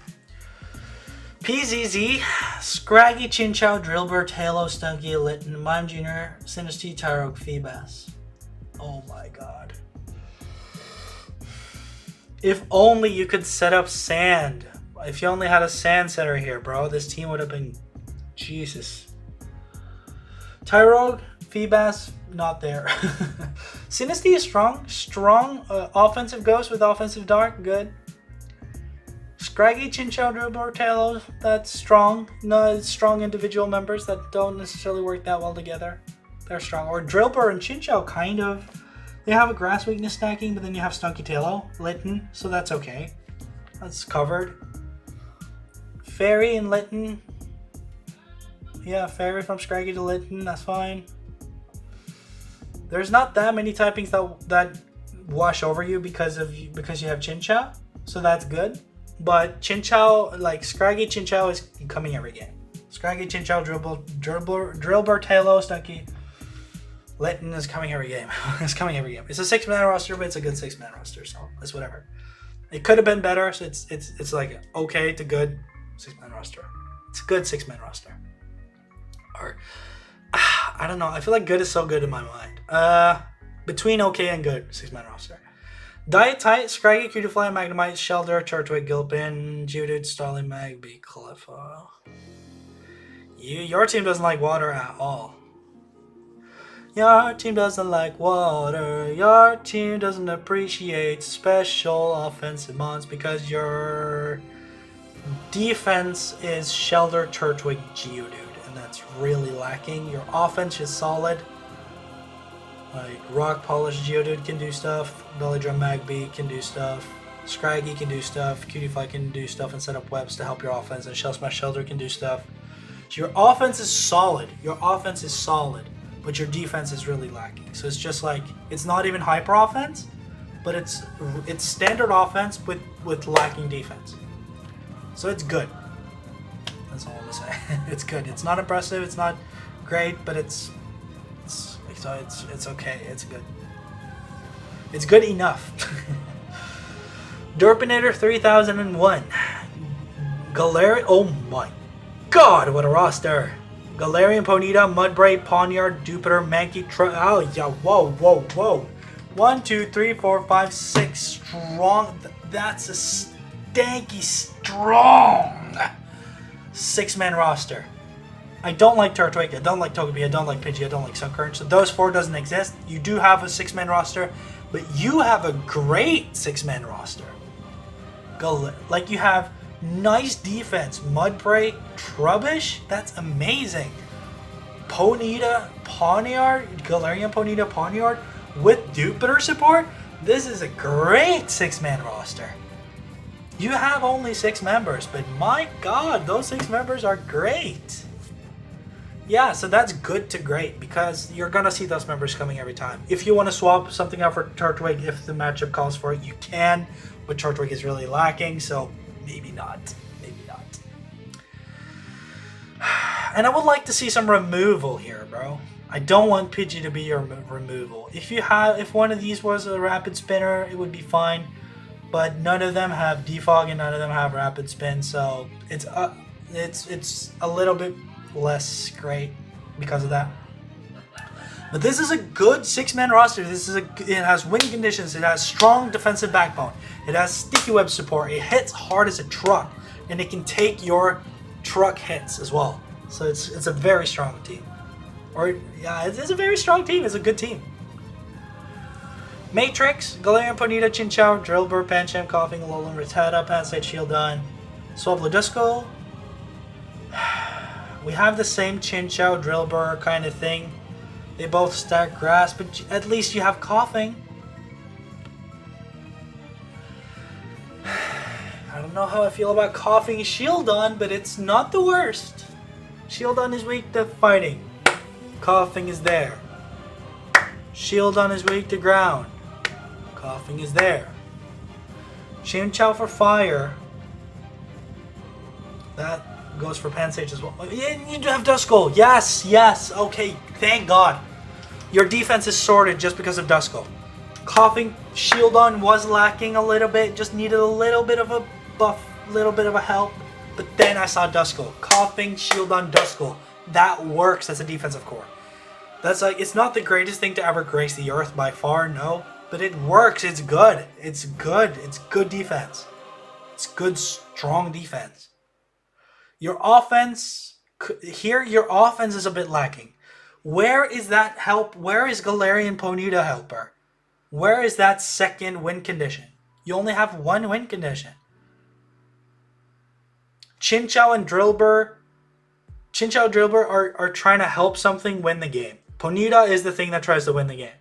PZZ, Scraggy, Chinchou, Drillbur, Halo, Stunky, Litten, Mime Jr., Sinisty, Tyrogue, Feebas. Oh my god. If only you could set up sand. If you only had a sand setter here, bro, this team would have been... Jesus. Tyrogue, Feebas, not there. Sinisty is strong. Strong offensive ghost with offensive dark, good. Scraggy, Chinchou, Drillbur, Talos, that's strong. No, strong individual members that don't necessarily work that well together. They're strong. Or Drillbur and Chinchou, kind of. They have a grass weakness stacking, but then you have Stunky Talo, Litten, so that's okay. That's covered. Fairy and Litten. Yeah, Fairy from Scraggy to Litten, that's fine. There's not that many typings that wash over you because you have Chinchou, so that's good. But Chinchou, like Scraggy Chinchou is coming every game. Scraggy Chinchou, Drillbur, Talo, Stunky, Litten is coming every game. It's coming every game. It's a 6-man roster, but it's a good 6-man roster, so it's whatever. It could have been better, so it's like okay to good 6-man roster. It's a good 6-man roster. Or I don't know. I feel like good is so good in my mind. Between okay and good 6-man roster. Diet Tight, Scraggy, Cutiefly, Magnemite, Shelder, Turtwig, Gilpin, Geodude, Starling, Magby, Cleffa. Your team doesn't like water at all. Your team doesn't like water. Your team doesn't appreciate special offensive mons because your defense is Shelder, Turtwig, Geodude, and that's really lacking. Your offense is solid. Like Rock Polish Geodude can do stuff, Belly Drum Magby can do stuff, Scraggy can do stuff, Cutiefly can do stuff and set up webs to help your offense, and Shell Smash Shelter can do stuff. So your offense is solid. Your offense is solid, but your defense is really lacking. So it's just like, it's not even hyper offense, but it's standard offense with lacking defense. So it's good. That's all I'm gonna say. It's good. It's not impressive. It's not great, but it's okay. It's good. It's good enough. Derpinator 3001. Galarian. Oh my god, what a roster. Galarian, Ponyta, Mudbray, Pawniard, Jupiter, Mankey, oh yeah, whoa. 1, 2, 3, 4, 5, 6 strong. That's a stanky strong 6-man roster. I don't like Turtwig, I don't like Togepi, I don't like Pidgey, I don't like Sunkern. So those 4 doesn't exist. You do have a 6-man roster, but you have a great 6-man roster. Like you have nice defense. Mudbray, Trubbish, that's amazing. Ponyta, Pawniard, Galarian, Ponyta, Pawniard with Jupiter support. This is a great 6-man roster. You have only 6 members, but my god, those 6 members are great. Yeah, so that's good to great because you're going to see those members coming every time. If you want to swap something out for Turtwig, if the matchup calls for it, you can, but Turtwig is really lacking, so maybe not. Maybe not. And I would like to see some removal here, bro. I don't want Pidgey to be your removal. If one of these was a Rapid Spinner, it would be fine, but none of them have Defog and none of them have Rapid Spin, so it's a little bit less great because of that. But this is a good 6-man roster. It has winning conditions. It has strong defensive backbone. It has sticky web support. It hits hard as a truck, and it can take your truck hits as well. So it's a very strong team. It's a very strong team. It's a good team. Matrix, Galarian, Ponyta, Chinchou, Drillbur, Pancham, Coughing, Alolan, Rattata, Pansage, Shieldon, Swablu Disco. We have the same Chinchou, Drillbur kind of thing. They both stack grass, but at least you have Coughing. I don't know how I feel about Coughing Shieldon, but it's not the worst. Shieldon is weak to fighting. Coughing is there. Shieldon is weak to ground. Coughing is there. Chinchou for fire. goes for Pansage as well. You do have Duskull. Yes, yes. Okay, thank God. Your defense is sorted just because of Duskull. Coughing Shieldon was lacking a little bit. Just needed a little bit of a buff, little bit of a help. But then I saw Duskull. Coughing Shieldon Duskull. That works as a defensive core. That's like, it's not the greatest thing to ever grace the earth by far, no. But it works. It's good. It's good. It's good defense. It's good, strong defense. Your offense, here your offense is a bit lacking. Where is that help? Where is Galarian Ponyta helper? Where is that second win condition? You only have one win condition. Chinchou and Drillbur are trying to help something win the game. Ponyta is the thing that tries to win the game.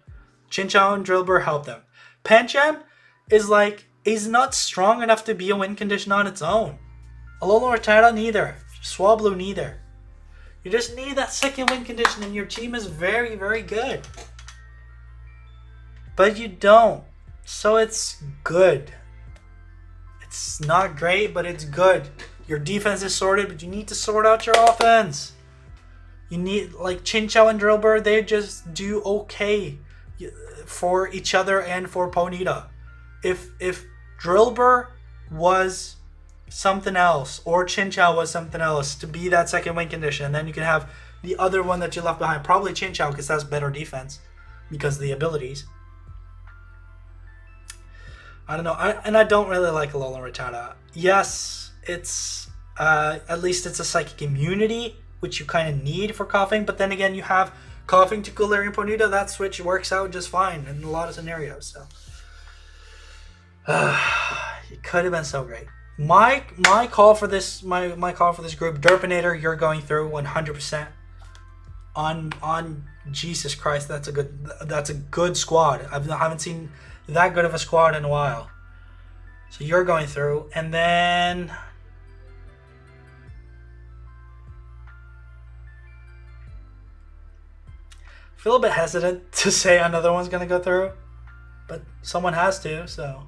Chinchou and Drillbur help them. Pancham is not strong enough to be a win condition on its own. Alolan Rattata neither. Swablu neither. You just need that second win condition and your team is very, very good. But you don't. So it's good. It's not great, but it's good. Your defense is sorted, but you need to sort out your offense. You need, like Chinchou and Drillbur, they just do okay for each other and for Ponyta. If Drillbur was something else, or Chinchou was something else to be that second win condition, and then you can have the other one that you left behind, probably Chinchou because that's better defense because of the abilities. I don't know, I don't really like Alolan Rattata. Yes, it's at least it's a psychic immunity, which you kind of need for coughing, but then again you have coughing to Galarian Ponyta. That switch works out just fine in a lot of scenarios. So it could have been so great. My call for this my call for this group, Derpinator, you're going through 100%. On Jesus Christ, that's a good squad. I haven't seen that good of a squad in a while. So you're going through, and then I feel a bit hesitant to say another one's gonna go through, but someone has to, so.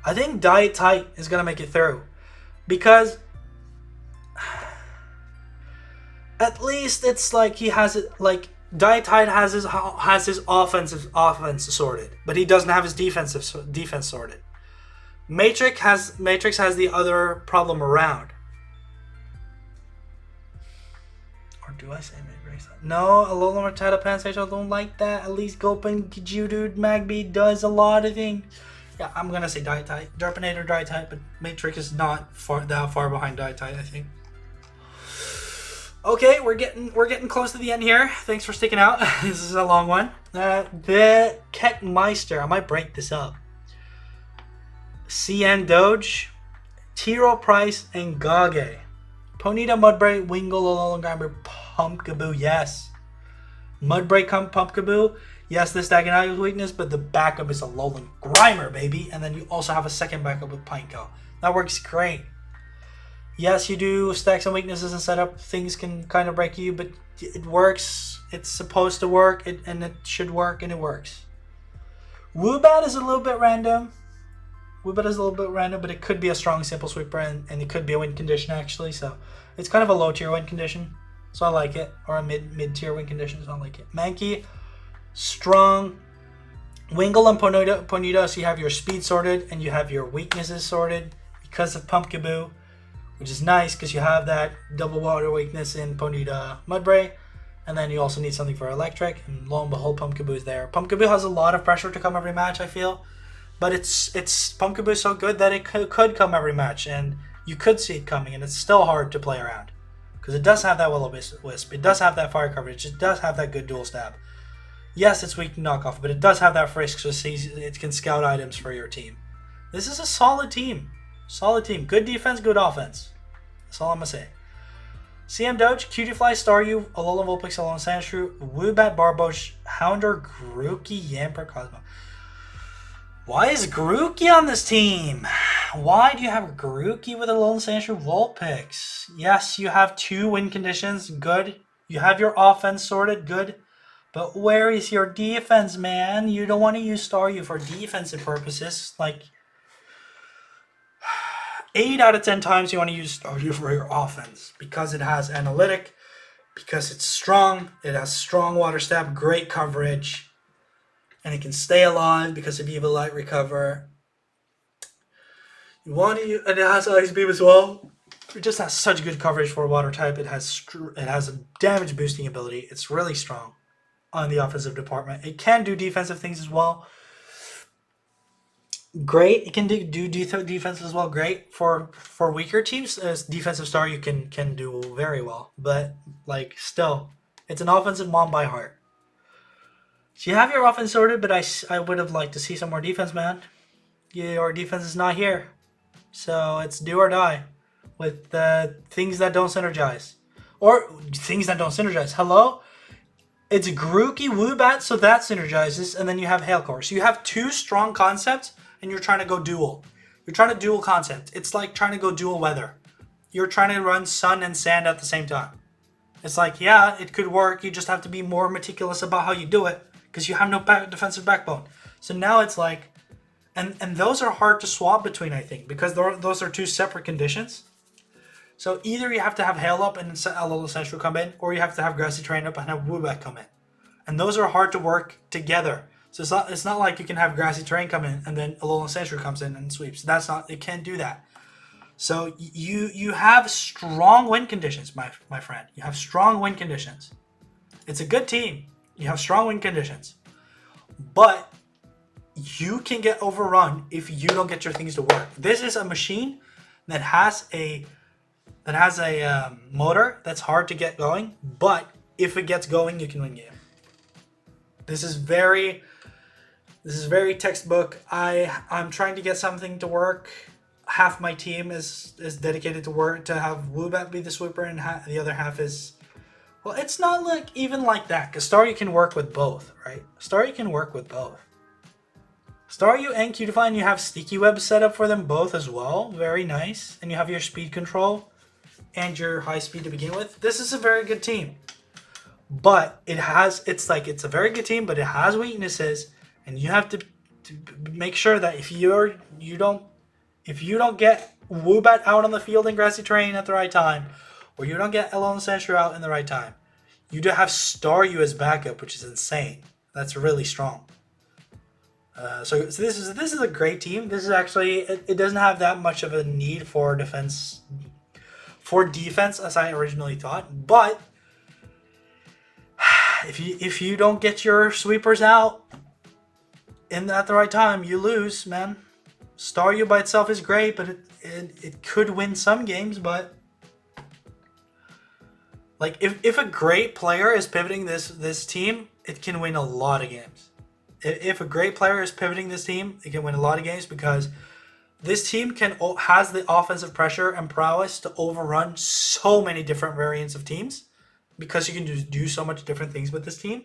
I think Diet Tight is gonna make it through, because at least it's like he has it, like Diet Tight has his offense sorted, but he doesn't have his defense sorted. Matrix has the other problem around. Or do I say Matrix? No, Alolan Rattata Pansage, I don't like that. At least Gulpin, Geodude, Magby does a lot of things. Yeah, I'm gonna say Diet Tight. Derpinator, Diet Tight, but Matrix is not that far behind Diet Tight, I think. Okay, we're getting close to the end here. Thanks for sticking out. This is a long one. The Keckmeister, I might break this up. CN Doge, Tiro Price, and Gage. Ponyta, Mudbray, Wingull, Alolan Grimer, Pumpkaboo, yes. Mudbray, Pumpkaboo, yes, this Diagonal weakness, but the backup is Alolan Grimer, baby. And then you also have a second backup with Pineco. That works great. Yes, you do stack some weaknesses and set up. Things can kind of break you, but it works. It's supposed to work, and it should work, and it works. Woobat is a little bit random. But it could be a strong simple sweeper, and it could be a win condition actually. So it's kind of a low tier win condition, so I like it, or a mid tier win condition, so I like it. Mankey, strong. Wingull and Ponyta, so you have your speed sorted and you have your weaknesses sorted because of Pumpkaboo, which is nice because you have that double water weakness in Ponyta Mudbray, and then you also need something for electric, and lo and behold, Pumpkaboo is there. Pumpkaboo has a lot of pressure to come every match, I feel. But it's Pumpkaboo is so good that it could come every match, and you could see it coming, and it's still hard to play around. Because it does have that Will-O-Wisp, it does have that fire coverage, it does have that good dual stab. Yes, it's weak to knockoff, but it does have that frisk, so it can scout items for your team. This is a solid team. Solid team. Good defense, good offense. That's all I'm going to say. CM Doge, Cutiefly, Staryu, Alolan Vulpix, Alolan Sandshrew, Woobat, Barbosh, Houndour, Grookey, Yamper, Cosmo. Why is Grookey on this team? Why do you have Grookey with a Alolan Sandshrew Vulpix? Yes, you have 2 win conditions, good. You have your offense sorted, good. But where is your defense, man? You don't want to use Staryu for defensive purposes. Like, 8 out of 10 times you want to use Staryu for your offense because it has analytic, because it's strong, it has strong water step, great coverage, and it can stay alive because of Evil Light Recover. You want to use, and it has Ice Beam as well. It just has such good coverage for a water type. It has a damage boosting ability. It's really strong on the offensive department. It can do defensive things as well. Great. It can do defense as well. Great for weaker teams. As defensive Staryu can do very well. But like still, it's an offensive mom by heart. So you have your offense sorted, but I would have liked to see some more defense, man. Your defense is not here, so it's do or die with things that don't synergize, or things that don't synergize. Hello. It's Grookey Woobat, so that synergizes, and then you have Hailcore. So you have two strong concepts, and you're trying to go dual. You're trying to dual concept. It's like trying to go dual weather. You're trying to run sun and sand at the same time. It's like, yeah, it could work. You just have to be more meticulous about how you do it, because you have no defensive backbone. So now it's like, and those are hard to swap between, I think, because those are two separate conditions. So either you have to have Hail up and a little Sentry come in, or you have to have Grassy Terrain up and have Woobat come in. And those are hard to work together. So it's not like you can have Grassy Terrain come in and then a little Sentry comes in and sweeps. It can't do that. So you have strong win conditions, my friend. You have strong win conditions. It's a good team. You have strong win conditions. But you can get overrun if you don't get your things to work. This is a machine that has a motor that's hard to get going, but if it gets going, you can win game. This is very textbook. I'm trying to get something to work. Half my team is dedicated to have Woobat be the sweeper, and the other half is, well, it's not like even like that, because Staryu can work with both, right? Staryu can work with both. Staryu and Cutify, and you have Sticky Web set up for them both as well. Very nice. And you have your speed control and your high speed to begin with. This is a very good team. But it's a very good team, but it has weaknesses, and you have to make sure that if you don't get Woobat out on the field in Grassy Terrain at the right time, or you don't get Elon Sentry out in the right time, you do have Staryu as backup, which is insane. That's really strong. So this is a great team. This is actually, it doesn't have that much of a need for defense as I originally thought, but if you don't get your sweepers out at the right time, you lose, man. Staryu by itself is great, but it could win some games, but like if a great player is pivoting this team, it can win a lot of games. If a great player is pivoting this team, it can win a lot of games, because this team has the offensive pressure and prowess to overrun so many different variants of teams, because you can just do so much different things with this team.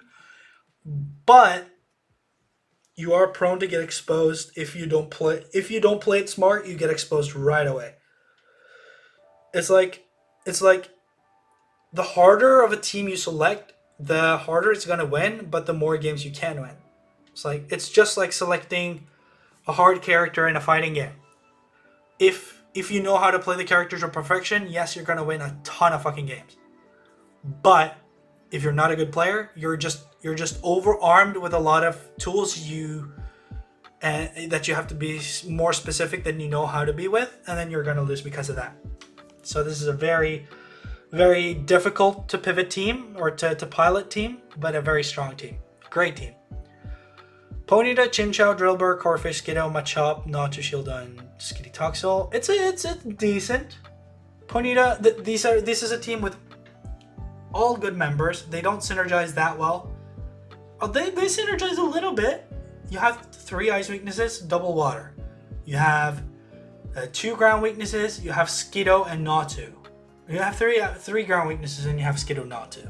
But you are prone to get exposed if you don't play it smart. You get exposed right away. It's like the harder of a team you select, the harder it's gonna win, but the more games you can win. It's just like selecting a hard character in a fighting game. If you know how to play the characters to perfection, yes, you're gonna win a ton of fucking games. But if you're not a good player, you're just overarmed with a lot of tools that you have to be more specific than you know how to be with, and then you're gonna lose because of that. So this is a very, very difficult to pivot team, or to pilot team, but a very strong team. Great team. Ponyta, Chinchou, Drillbur, Corfish, Skiddo, Machop, Natu, Shieldon, and Skitty Toxel. It's a decent. Ponyta, this is a team with all good members. They don't synergize that well. They synergize a little bit. You have 3 ice weaknesses, double water. You have 2 ground weaknesses. You have Skiddo and Natu. You have 3 ground weaknesses, and you have Skiddo, Natu.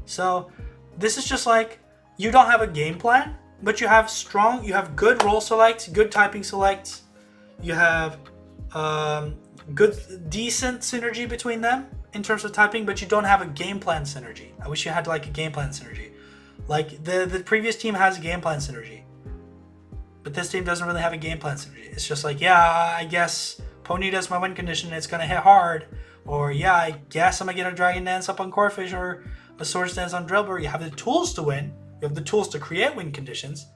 So this is just like, you don't have a game plan, but you have good roll selects, good typing selects. You have decent synergy between them in terms of typing, but you don't have a game plan synergy. I wish you had like a game plan synergy. Like the previous team has a game plan synergy, but this team doesn't really have a game plan synergy. It's just like, yeah, I guess Ponyta's my win condition, it's gonna hit hard. Or yeah, I guess I'm gonna get a Dragon Dance up on Corphish or a Swords Dance on Drillbur. You have the tools to win. You have the tools to create win conditions,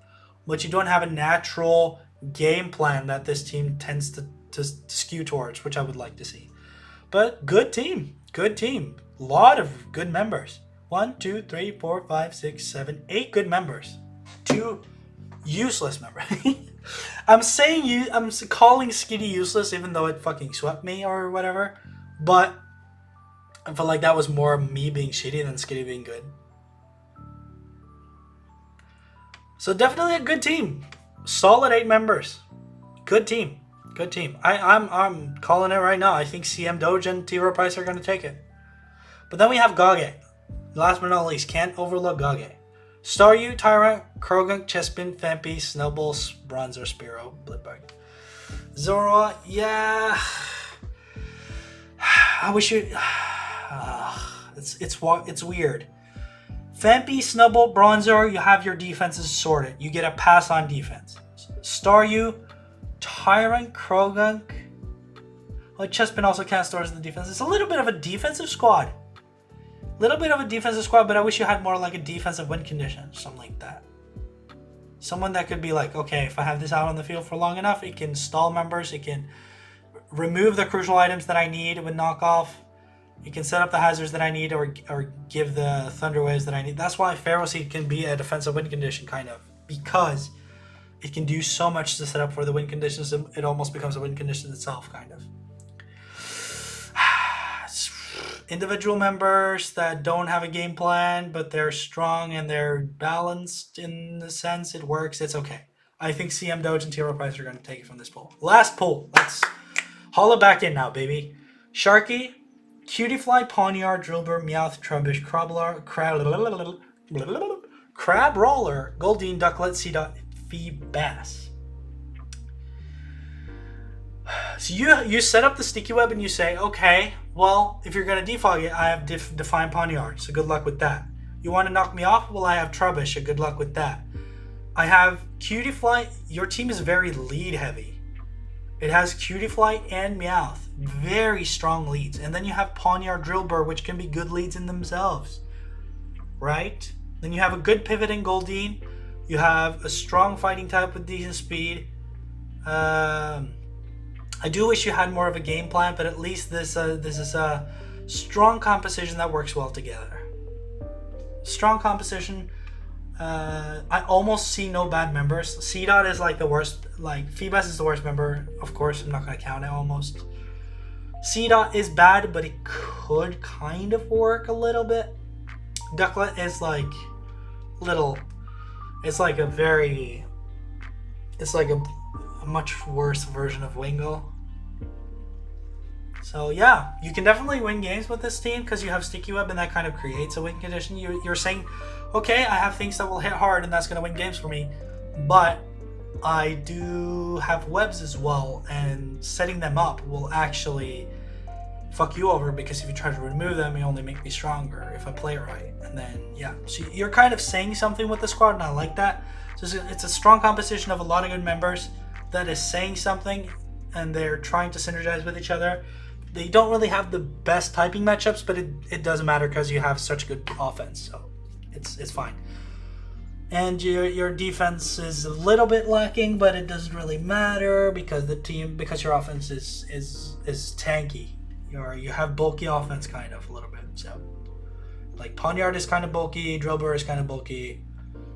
but you don't have a natural game plan that this team tends to skew towards, which I would like to see. But good team. Good team. Lot of good members. 1, 2, 3, 4, 5, 6, 7, 8 good members. 2 useless members. I'm calling Skitty useless even though it fucking swept me or whatever. But I feel like that was more me being shitty than Skitty being good. So definitely a good team. Solid 8 members. Good team. Good team. I'm calling it right now. I think CM Doge and T-Row Price are going to take it. But then we have Gage. Last but not least, can't overlook Gage. Staryu, Tyrant, Krogunk, Chespin, Fampi, Snowball, Bronzer, Spearow, Blipbug. Zoroa, yeah. I wish you. It's weird. Fampi, Snubbull, Bronzer, you have your defenses sorted. You get a pass on defense. Staryu, Tyrant, Krogunk. Well, Chespin also can't store as the defense. It's a little bit of a defensive squad. But I wish you had more like a defensive win condition, something like that. Someone that could be like, okay, if I have this out on the field for long enough, it can stall members, it can remove the crucial items that I need with knockoff, it can set up the hazards that I need, or give the thunder waves that I need. That's why Pharaoh Seed can be a defensive win condition, kind of, because it can do so much to set up for the win conditions. It almost becomes a win condition itself, kind of. Individual members that don't have a game plan, but they're strong and they're balanced in the sense it works, it's okay. I think CM Doge and T-Row Price are going to take it from this pool. Last pool. Let's haul it back in now, baby. Sharky, Cutiefly, Pawniard, Drillbur, Meowth, Trumbish, Crab Roller, Goldeen, Ducklet, Seedot, Feebass. So you set up the sticky web and you say, okay, well, if you're going to defog it, I have Define Pawniard, so good luck with that. You want to knock me off? Well, I have Trubbish, so good luck with that. I have Cutiefly. Your team is very lead heavy. It has Cutiefly and Meowth, very strong leads. And then you have Pawniard, Drillbur, which can be good leads in themselves, right? Then you have a good pivot in Goldeen. You have a strong fighting type with decent speed. I do wish you had more of a game plan, but at least this is a strong composition that works well together. Strong composition. I almost see no bad members. Seedot is like the worst. Like Feebass is the worst member. Of course, I'm not going to count it almost. Seedot is bad, but it could kind of work a little bit. Ducklet is like little. It's like a much worse version of Wingull. So yeah, you can definitely win games with this team because you have Sticky Web and that kind of creates a win condition. You're saying, okay, I have things that will hit hard and that's going to win games for me, but I do have webs as well, and setting them up will actually fuck you over because if you try to remove them, you only make me stronger if I play it right. And then yeah, so you're kind of saying something with the squad, and I like that. So it's a strong composition of a lot of good members that is saying something, and they're trying to synergize with each other. They don't really have the best typing matchups, but it doesn't matter because you have such good offense, so it's fine. And your defense is a little bit lacking, but it doesn't really matter because your offense is tanky. You have bulky offense kind of a little bit. So like Pawniard is kind of bulky, Drillbur is kind of bulky,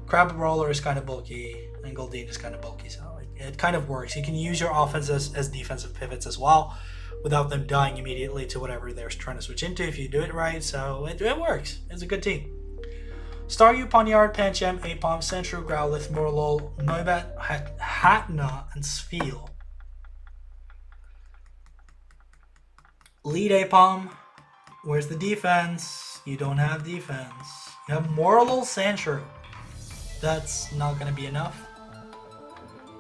Crab Roller is kind of bulky, and Goldeen is kind of bulky. So it kind of works. You can use your offense as defensive pivots as well, without them dying immediately to whatever they're trying to switch into if you do it right. So it works. It's a good team. Staryu, Pawniard, Pancham, Apom, Sentru, Growlithe, Morlul, Noibat, Hatna, and Spheal. Lead Apom. Where's the defense? You don't have defense. You have Morlul, Sentru. That's not going to be enough.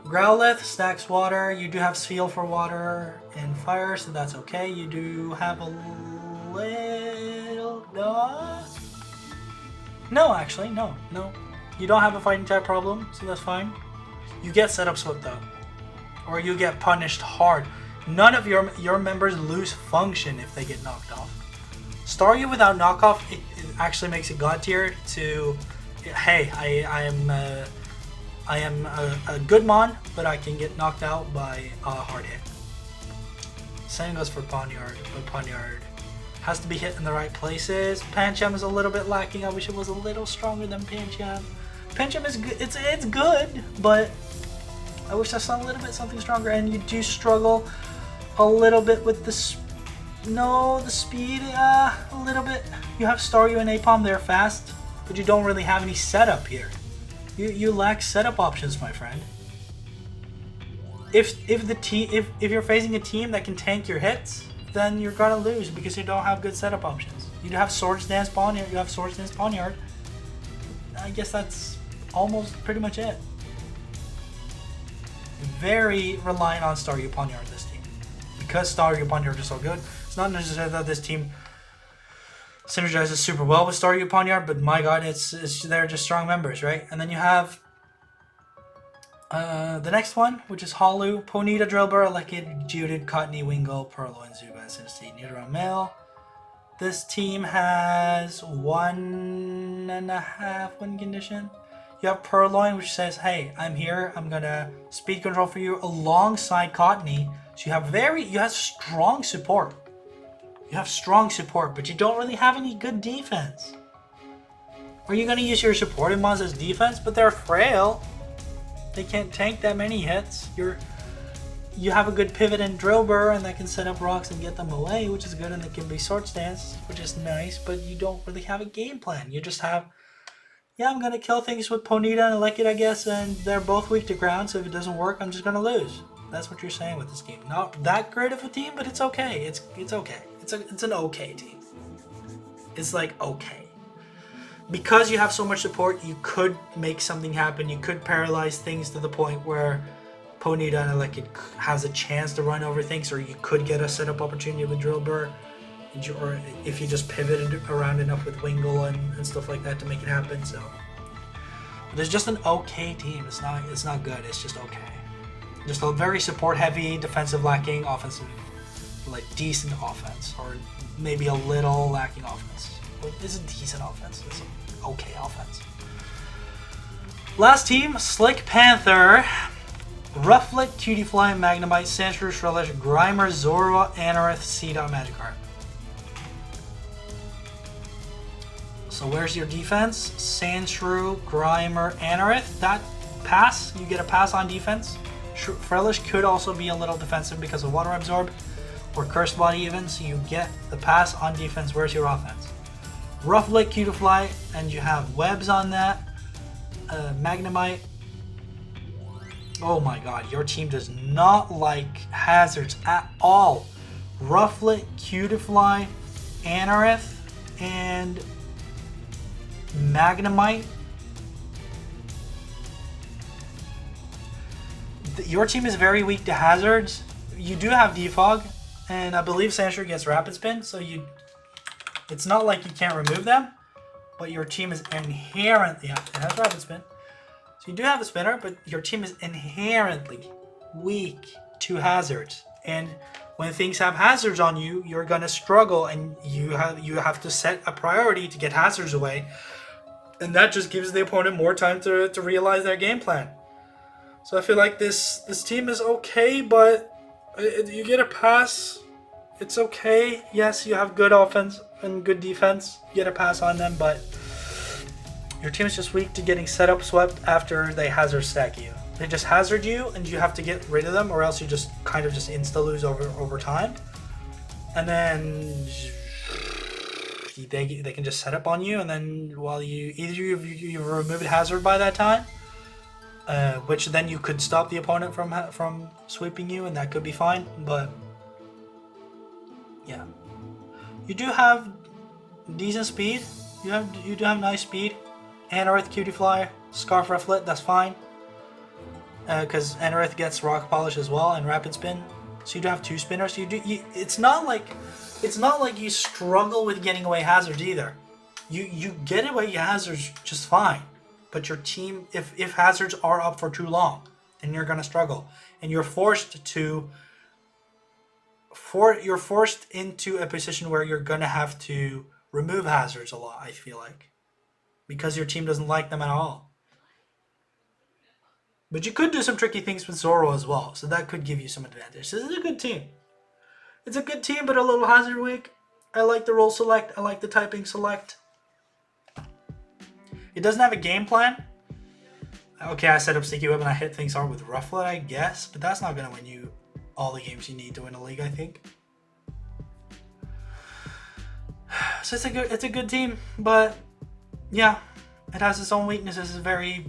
Growlithe stacks water. You do have Spheal for water and fire, so that's okay. You do have a little... No, actually, no. You don't have a fighting type problem, so that's fine. You get set up swift though. Or you get punished hard. None of your members lose function if they get knocked off. Staryu without knockoff, it actually makes it god tier to, hey, I am a good mon, but I can get knocked out by a hard hit. Same goes for Poniard, but Poniard has to be hit in the right places. Pancham is a little bit lacking. I wish it was a little stronger than Pancham. Pancham is good. It's good, but I wish I saw a little bit something stronger. And you do struggle a little bit with the speed. A little bit. You have Staryu and Apom there fast, but you don't really have any setup here. You lack setup options, my friend. If you're facing a team that can tank your hits, then you're gonna lose because you don't have good setup options. You have Swords Dance Poniard, you have Swords Dance Poniard. I guess that's almost pretty much it. Very reliant on Staryu Poniard this team. Because Staryu Poniard is so good, it's not necessarily that this team synergizes super well with Staryu Poniard, but my god, they're just strong members, right? And then you have the next one, which is Halu, Ponyta, Drillbur, Lekid, Judith, Cottonee, Wingull, Purloin, Zubat, Sinistea, Nidoran, Male. This team has 1.5 win condition. You have Purloin, which says, hey, I'm here, I'm gonna speed control for you alongside Cottonee. So you have strong support. You have strong support, but you don't really have any good defense. Are you gonna use your supported mons as defense? But they're frail. They can't tank that many hits. You have a good pivot in Drillbur, and that can set up rocks and get them away, which is good, and it can be Sword Stance, which is nice, but you don't really have a game plan. You just have, yeah, I'm going to kill things with Ponyta and Lekid, I guess, and they're both weak to ground, so if it doesn't work, I'm just going to lose. That's what you're saying with this game. Not that great of a team, but it's okay. It's okay. It's an okay team. It's like okay. Because you have so much support, you could make something happen. You could paralyze things to the point where Ponyta and Lekid has a chance to run over things, or you could get a setup opportunity with Drillbur, or if you just pivoted around enough with Wingull and stuff like that to make it happen. So, but it's just an okay team. It's not good. It's just okay. Just a very support heavy, defensive lacking, offensive, like decent offense, or maybe a little lacking offense. It's a decent offense. It's an okay offense. Last team, Slick Panther, Rufflet, Cutiefly, Magnemite, Sandshrew, Shrellish, Grimer, Zorua, Anorith, Seedot, Magikarp. So where's your defense? Sandshrew, Grimer, Anorith. That pass, you get a pass on defense. Shrellish could also be a little defensive because of Water Absorb, or Cursed Body even, so you get the pass on defense. Where's your offense? Rufflet, Cutiefly, and you have webs on that. Magnemite. Oh my god, your team does not like hazards at all. Rufflet, Cutiefly, Anorith, and Magnemite. Your team is very weak to hazards. You do have Defog, and I believe Sandshrew gets Rapid Spin, so it's not like you can't remove them, but your team is inherently, yeah, it has Rapid Spin. So you do have a spinner, but your team is inherently weak to hazards. And when things have hazards on you, you're gonna struggle, and you have to set a priority to get hazards away. And that just gives the opponent more time to realize their game plan. So I feel like this team is okay, but you get a pass. It's okay. Yes, you have good offense and good defense. You get a pass on them, but your team is just weak to getting set up swept after they hazard stack you. They just hazard you, and you have to get rid of them, or else you just kind of just insta lose over time. And then they can just set up on you, and then while you've removed hazard by that time, which then you could stop the opponent from sweeping you, and that could be fine. But yeah, you do have decent speed. You do have nice speed. Anorith, Cutiefly, Scarf Rufflet, that's fine. Because Anorith gets Rock Polish as well and Rapid Spin, so you do have two spinners. It's not like you struggle with getting away hazards either. You get away hazards just fine, but your team, if hazards are up for too long, then you're gonna struggle, and you're forced to you're forced into a position where you're gonna have to remove hazards a lot, I feel like, because your team doesn't like them at all. But you could do some tricky things with Zoro as well, so that could give you some advantage. This is a good team. It's a good team, but a little hazard weak. I like the role select. I like the typing select. It doesn't have a game plan. Okay, I set up Sticky Web and I hit things hard with Rufflet, I guess, but that's not going to win you all the games you need to win a league, I think. So it's a good team, but yeah, it has its own weaknesses. It's a very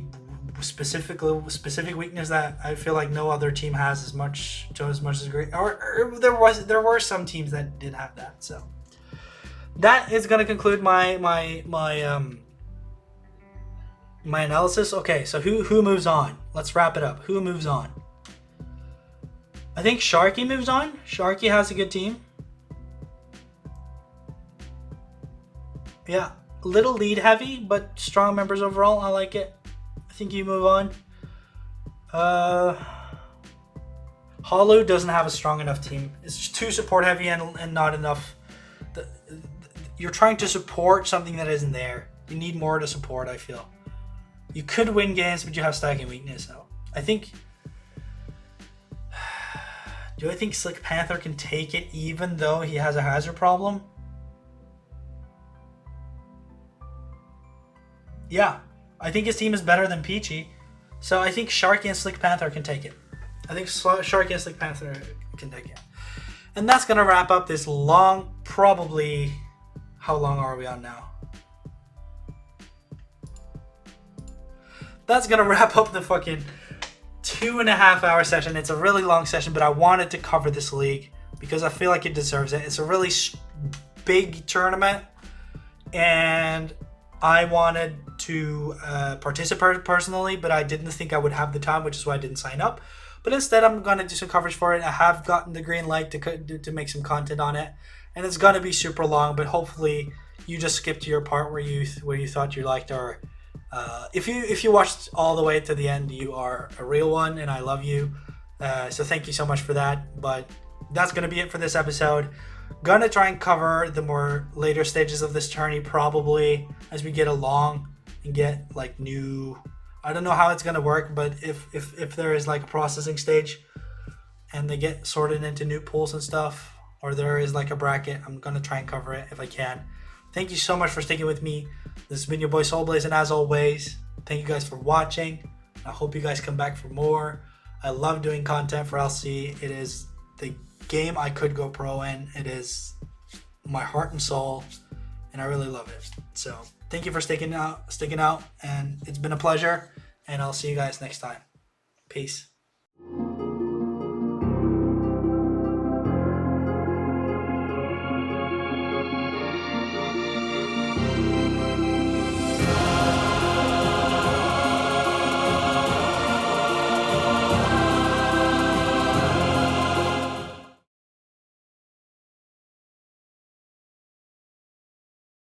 specific weakness that I feel like no other team has as much as great. Or there were some teams that did have that. So that is going to conclude my analysis. Okay, so who moves on? Let's wrap it up. Who moves on? I think Sharky moves on. Sharky has a good team. Yeah, a little lead heavy, but strong members overall. I like it. I think you move on. Hollow doesn't have a strong enough team. It's too support heavy and not enough. You're trying to support something that isn't there. You need more to support, I feel. You could win games, but you have stacking weakness. So I think... Do I think Slick Panther can take it even though he has a hazard problem? Yeah. I think his team is better than Peachy. So I think Sharky and Slick Panther can take it. I think Sharky and Slick Panther can take it. And that's going to wrap up this long, probably... How long are we on now? That's going to wrap up the fucking 2.5 hour session. It's a really long session, but I wanted to cover this league because I feel like it deserves it. It's a really big tournament, and I wanted to participate personally, but I didn't think I would have the time, which is why I didn't sign up. But instead, I'm going to do some coverage for it. I have gotten the green light to make some content on it, and it's going to be super long, but hopefully you just skipped to your part where you thought you liked our... if you watched all the way to the end, you are a real one, and I love you. So thank you so much for that. But that's going to be it for this episode. Gonna try and cover the more later stages of this tourney probably as we get along and get like new... I don't know how it's going to work, but if there is like a processing stage and they get sorted into new pools and stuff, or there is like a bracket, I'm going to try and cover it if I can. Thank you so much for sticking with me. This has been your boy Soulblaze, and as always, thank you guys for watching. I hope you guys come back for more. I love doing content for LC. It is the game I could go pro in. It is my heart and soul, and I really love it. So thank you for sticking out, and it's been a pleasure, and I'll see you guys next time. Peace.